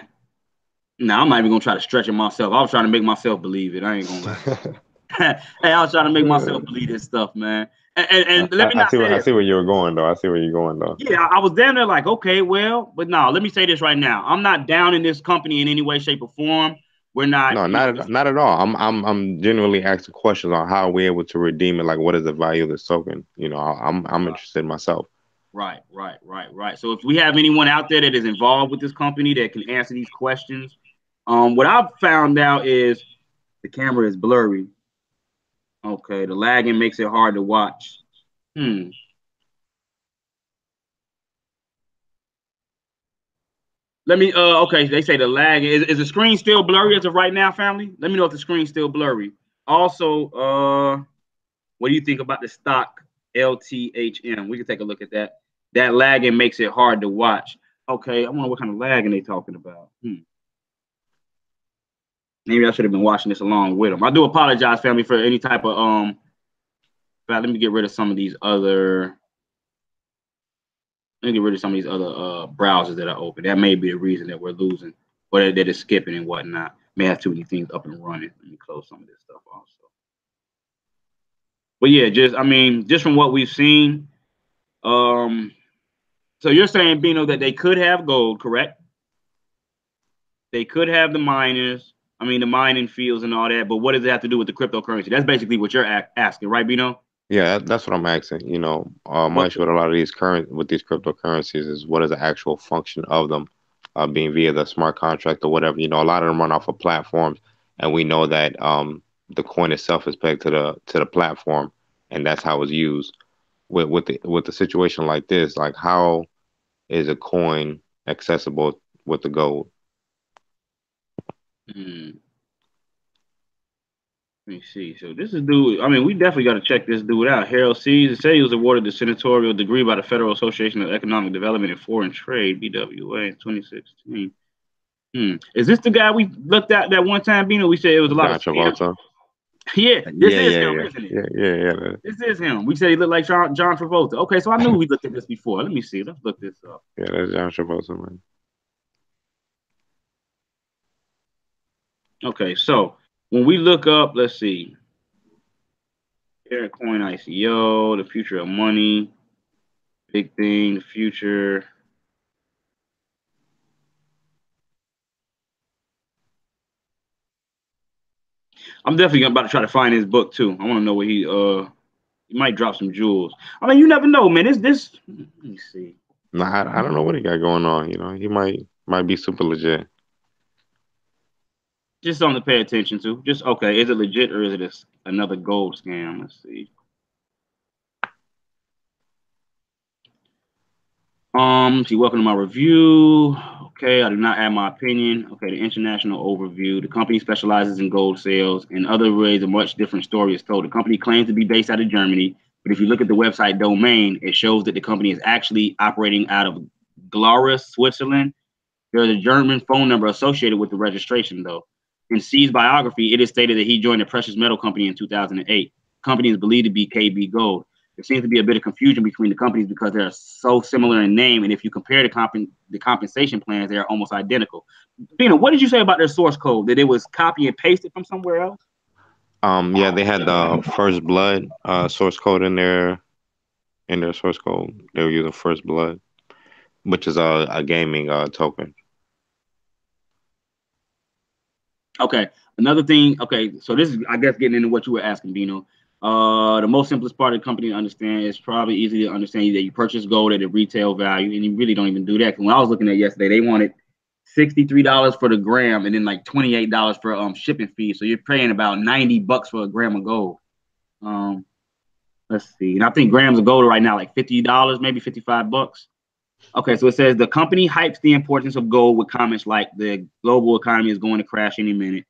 I'm not even gonna try to stretch it myself. I was trying to make myself believe it. I ain't gonna lie. Hey, I was trying to make myself believe this stuff, man. And let me not say this.
I see where you're going, though.
Yeah, I was down there like, okay, well, but no, let me say this right now. I'm not down in this company in any way, shape, or form. We're not.
No, not at all. I'm genuinely asking questions on how we're able to redeem it. Like, what is the value of this token? I'm interested myself.
Right. So if we have anyone out there that is involved with this company that can answer these questions, what I've found out is the camera is blurry. Okay, the lagging makes it hard to watch. Let me okay, they say the lag is the screen still blurry as of right now, family? Let me know if the screen's still blurry. Also, what do you think about the stock LTHM? We can take a look at that. That lagging makes it hard to watch. Okay, I wonder what kind of lagging they talking about. Maybe I should have been watching this along with them. I do apologize, family, for any type of let me get rid of some of these other. Let me get rid of some of these other browsers that are open. That may be the reason that we're losing, or that it's skipping and whatnot. May have too many things up and running. Let me close some of this stuff also. But yeah, just from what we've seen. So you're saying, Bino, that they could have gold, correct? They could have the miners. The mining fields and all that. But what does it have to do with the cryptocurrency? That's basically what you're asking, right, Bino?
Yeah, that's what I'm asking. My issue with a lot of these cryptocurrencies is what is the actual function of them, being via the smart contract or whatever. A lot of them run off of platforms, and we know that the coin itself is pegged to the platform, and that's how it's used. With the situation like this, like how is a coin accessible with the gold?
Let me see. So this is dude. We definitely got to check this dude out. Harold Seas. It said he was awarded the senatorial degree by the Federal Association of Economic Development and Foreign Trade (BWA) in 2016. Is this the guy we looked at that one time, Bino? We said it was a lot of
Travolta.
Yeah, this is him, isn't it?
Yeah.
This is him. We said he looked like John Travolta. Okay, so I knew we looked at this before. Let me see. Let's look this up.
Yeah, that's John Travolta, man.
Okay, so when we look up, let's see. Bitcoin ICO, the future of money, big thing, the future. I'm definitely about to try to find his book too. I want to know where he might drop some jewels. I mean, you never know, man. This. Let me see.
Nah, I don't know what he got going on. He might be super legit.
Just something to pay attention to. Just okay, is it legit or is it another gold scam? Let's see. See, welcome to my review. Okay, I do not add my opinion. Okay, the international overview. The company specializes in gold sales. In other ways, a much different story is told. The company claims to be based out of Germany, but if you look at the website domain, it shows that the company is actually operating out of Glarus, Switzerland. There's a German phone number associated with the registration, though. In C's biography, it is stated that he joined a precious metal company in 2008. The company is believed to be KB Gold. There seems to be a bit of confusion between the companies because they are so similar in name, and if you compare the compensation plans, they are almost identical. Jbino, what did you say about their source code? That it was copy and pasted from somewhere else?
Yeah, they had the First Blood source code in their source code. They were using First Blood, which is a gaming token.
Okay. Another thing. Okay. So this is, I guess, getting into what you were asking, Bino. The most simplest part of the company to understand is probably easy to understand that you purchase gold at a retail value, and you really don't even do that. When I was looking at yesterday, they wanted $63 for the gram, and then like $28 for shipping fees. So you're paying about $90 for a gram of gold. Um, let's see, and I think grams of gold are right now like $50, maybe $55. Okay, so it says the company hypes the importance of gold with comments like the global economy is going to crash any minute.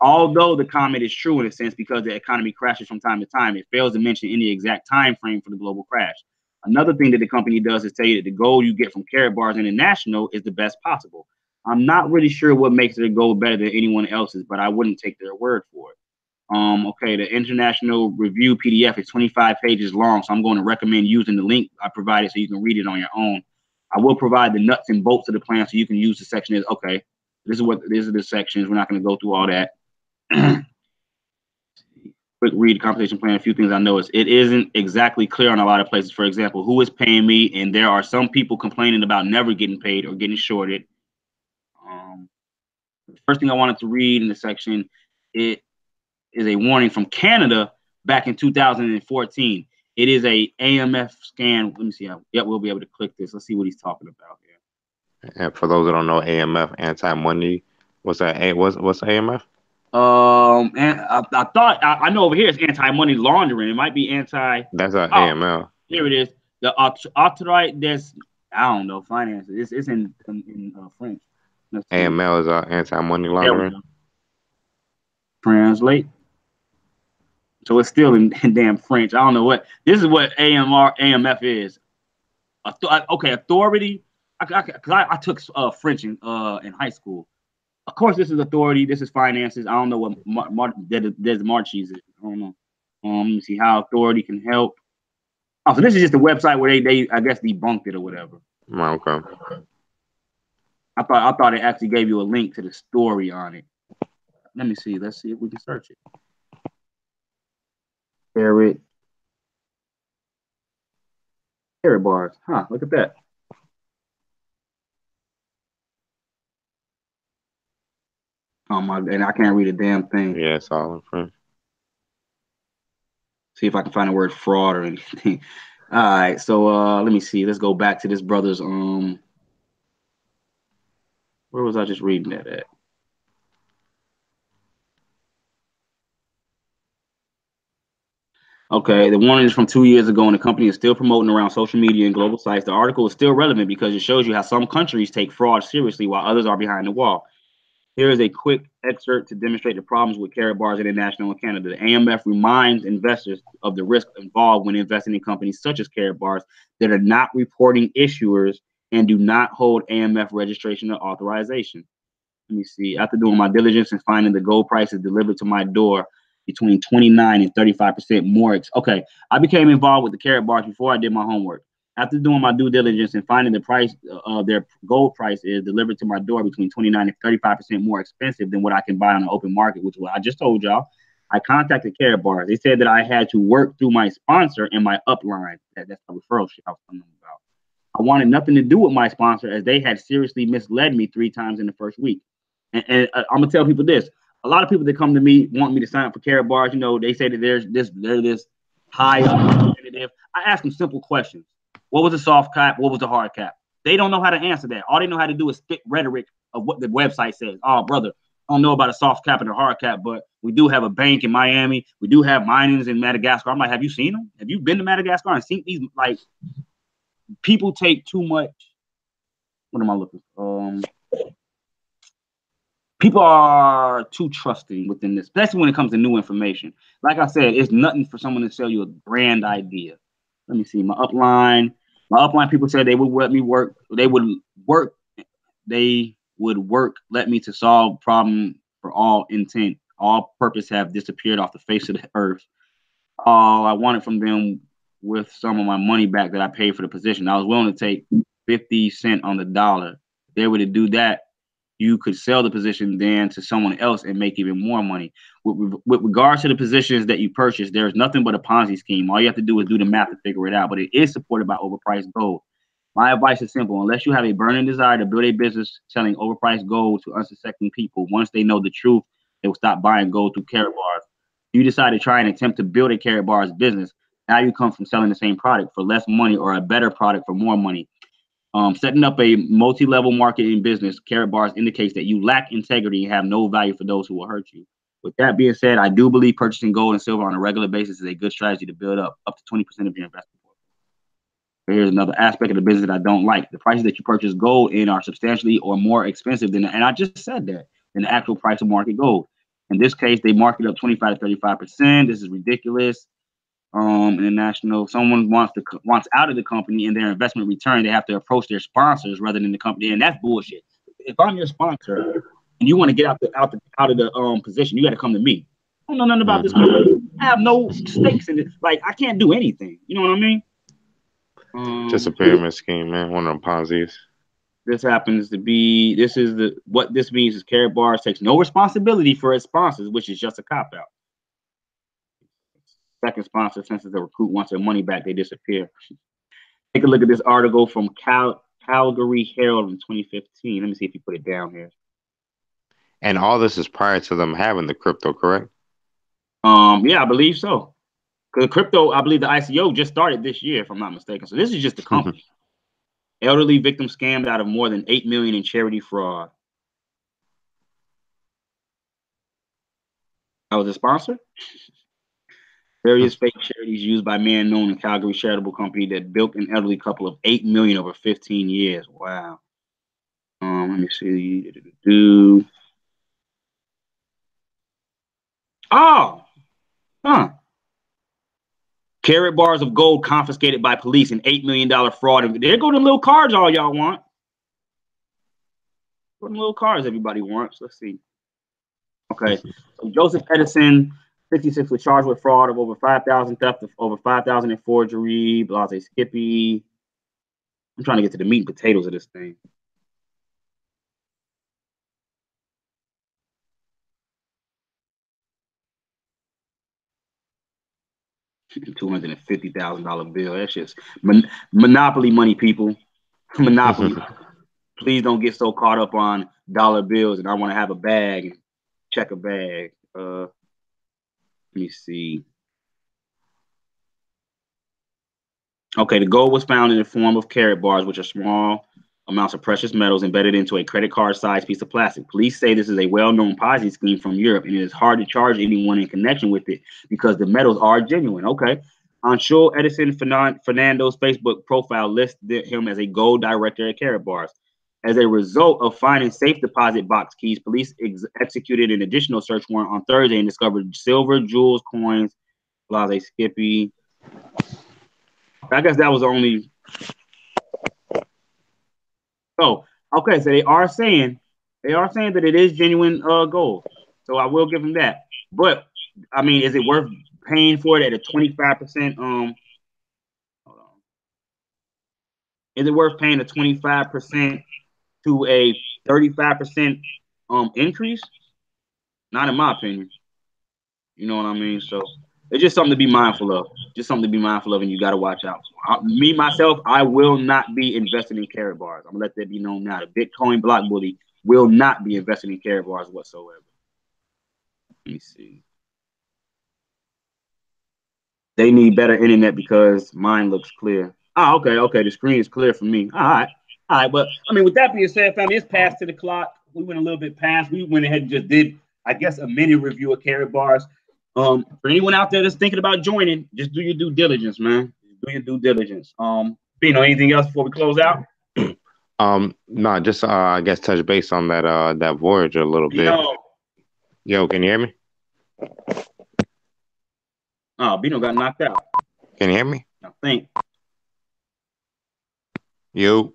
Although the comment is true in a sense because the economy crashes from time to time, it fails to mention any exact time frame for the global crash. Another thing that the company does is tell you that the gold you get from Karat Bars International is the best possible. I'm not really sure what makes their gold better than anyone else's, but I wouldn't take their word for it. Okay, the international review PDF is 25 pages long, so I'm going to recommend using the link I provided so you can read it on your own. I will provide the nuts and bolts of the plan so you can use the section as okay. These are the sections. We're not going to go through all that. Quick read compensation plan. A few things I know is it isn't exactly clear on a lot of places. For example, who is paying me? And there are some people complaining about never getting paid or getting shorted. The first thing I wanted to read in the section, it is a warning from Canada back in 2014. It is a AMF scan. Let me see. Yeah, we'll be able to click this. Let's see what he's talking about here.
And for those that don't know, AMF, anti-money. What's that? What's AMF?
And I thought I know over here it's anti-money laundering. It might be anti.
That's AML.
Here it is. The autorite des I don't know finances. It's in French.
AML is anti-money laundering.
Translate. So it's still in damn French. I don't know what this is. What AMF is. Okay, authority. I took French in high school. Of course, this is authority. This is finances. I don't know what Des Marchis is. I don't know. Let me see how authority can help. Oh, so this is just a website where they I guess debunked it or whatever.
Okay.
I thought it actually gave you a link to the story on it. Let me see. Let's see if we can search it. Karat bars. Huh, look at that. Oh my, and I can't read a damn thing.
Yeah, it's all in French.
See if I can find the word fraud or anything. All right, so let me see. Let's go back to this brother's where was I just reading that at? Okay, the warning is from 2 years ago, and the company is still promoting around social media and global sites. The article is still relevant because it shows you how some countries take fraud seriously while others are behind the wall. Here is a quick excerpt to demonstrate the problems with Karat Bars International in Canada. The AMF reminds investors of the risk involved when investing in companies such as Karat Bars that are not reporting issuers and do not hold AMF registration or authorization. Let me see. After doing my diligence and finding the gold prices delivered to my door between 29 and 35% more. Okay, I became involved with the Karat Bars before I did my homework. After doing my due diligence and finding the price of their gold price is delivered to my door between 29 and 35% more expensive than what I can buy on the open market, which is what I just told y'all. I contacted Cannabis. They said that I had to work through my sponsor and my upline. That's the referral shit I was telling them about. I wanted nothing to do with my sponsor as they had seriously misled me 3 times in the first week. And I'm gonna tell people this: a lot of people that come to me want me to sign up for Cannabis. You know, they say that they're this high up representative. I ask them simple questions. What was the soft cap? What was the hard cap? They don't know how to answer that. All they know how to do is spit rhetoric of what the website says. Oh, brother, I don't know about a soft cap and a hard cap, but we do have a bank in Miami. We do have minings in Madagascar. I'm like, have you seen them? Have you been to Madagascar and seen these? Like, people take too much. What am I looking for? People are too trusting within this, especially when it comes to new information. Like I said, it's nothing for someone to sell you a brand idea. Let me see. My upline people said they would let me work. They would work. They would work, let me to solve problem for all intent. All purpose have disappeared off the face of the earth. All I wanted from them with some of my money back that I paid for the position. I was willing to take 50 cents on the dollar. If they were to do that, you could sell the position then to someone else and make even more money. With regards to the positions that you purchase, there's nothing but a Ponzi scheme. All you have to do is do the math to figure it out, but it is supported by overpriced gold. My advice is simple. Unless you have a burning desire to build a business selling overpriced gold to unsuspecting people, once they know the truth, they will stop buying gold through Cannabis. You decide to try and attempt to build a Cannabis business. Now you come from selling the same product for less money or a better product for more money. Setting up a multi-level marketing business, Cannabis indicates that you lack integrity and have no value for those who will hurt you. With that being said, I do believe purchasing gold and silver on a regular basis is a good strategy to build up to 20% of your investment. Here's another aspect of the business that I don't like. The prices that you purchase gold in are substantially or more expensive than, and I just said that, than the actual price of market gold. In this case, they market up 25 to 35%. This is ridiculous. International, someone wants out of the company and their investment return, they have to approach their sponsors rather than the company, and that's bullshit. If I'm your sponsor and you want to get out of the position, you got to come to me. I don't know nothing about this company. I have no stakes in it. Like, I can't do anything. You know what I mean?
Just a pyramid scheme, man. One of them Ponzi's.
This happens to be. What this means is Cannabis takes no responsibility for its sponsors, which is just a cop out. Second sponsor, since the recruit wants their money back, they disappear. Take a look at this article from Calgary Herald in 2015. Let me see if you put it down here.
And all this is prior to them having the crypto, correct?
Yeah, I believe so. Because crypto, I believe the ICO just started this year, if I'm not mistaken. So this is just the company. Elderly victim scammed out of more than $8 million in charity fraud. That was a sponsor. Various fake charities used by man known in Calgary charitable company that built an elderly couple of $8 million over 15 years. Wow. Let me see. Oh, huh. Carat bars of gold confiscated by police and $8 million fraud. There go the little cards all y'all want. What little cards everybody wants? Let's see. Okay. So Joseph Edison, 56, was charged with fraud of over 5,000, theft of over 5,000 in forgery, Blase Skippy. I'm trying to get to the meat and potatoes of this thing. $250,000 bill. That's just monopoly money, people. Monopoly. Please don't get so caught up on dollar bills and I want to have a bag and check a bag. Let me see. Okay, the gold was found in the form of carat bars, which are small amounts of precious metals embedded into a credit card-sized piece of plastic. Police say this is a well-known Ponzi scheme from Europe, and it is hard to charge anyone in connection with it because the metals are genuine. Okay. On show, Edison Fernando's Facebook profile listed him as a gold director at Carat Bars. As a result of finding safe deposit box keys, police executed an additional search warrant on Thursday and discovered silver, jewels, coins, Blase Skippy. I guess that was only. Oh, okay. So they are saying that it is genuine gold. So I will give them that. But I mean, is it worth paying for it at a 25%? Hold on. Is it worth paying a 25% to a 35% increase? Not in my opinion. You know what I mean? So it's just something to be mindful of. Just something to be mindful of, and you got to watch out. Me myself, I will not be investing in carrot bars. I'm gonna let that be known now. The Bitcoin block bully will not be investing in carrot bars whatsoever. Let me see. They need better internet because mine looks clear. Oh, okay. The screen is clear for me. All right. But I mean, with that being said, family, it's past to the clock. We went a little bit past. We went ahead and just did, I guess, a mini review of carrot bars. For anyone out there that's thinking about joining, just do your due diligence, man. Do your due diligence. Bino, anything else before we close out?
No, just I guess touch base on that Voyager a little bit.
Bino.
Yo, can you hear me?
Oh, Bino got knocked out.
Can you hear me?
I think.
Yo.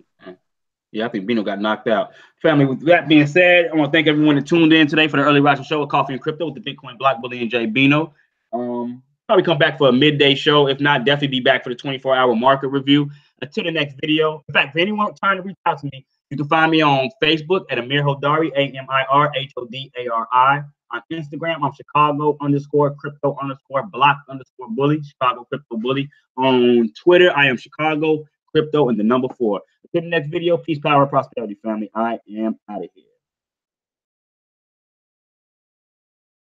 Yeah, I think Bino got knocked out. Family, with that being said, I want to thank everyone that tuned in today for the Early Rising Show with Coffee and Crypto with the Bitcoin Block Bully and Jbino. Probably come back for a midday show. If not, definitely be back for the 24-hour market review. Until the next video. In fact, for anyone trying to reach out to me, you can find me on Facebook at Amir Hodari, AmirHodari. On Instagram, I'm Chicago_crypto_block_bully, Chicago Crypto Bully. On Twitter, I am Chicago Crypto and the number 4. Until the next video, peace, power, prosperity, family. I am out of here.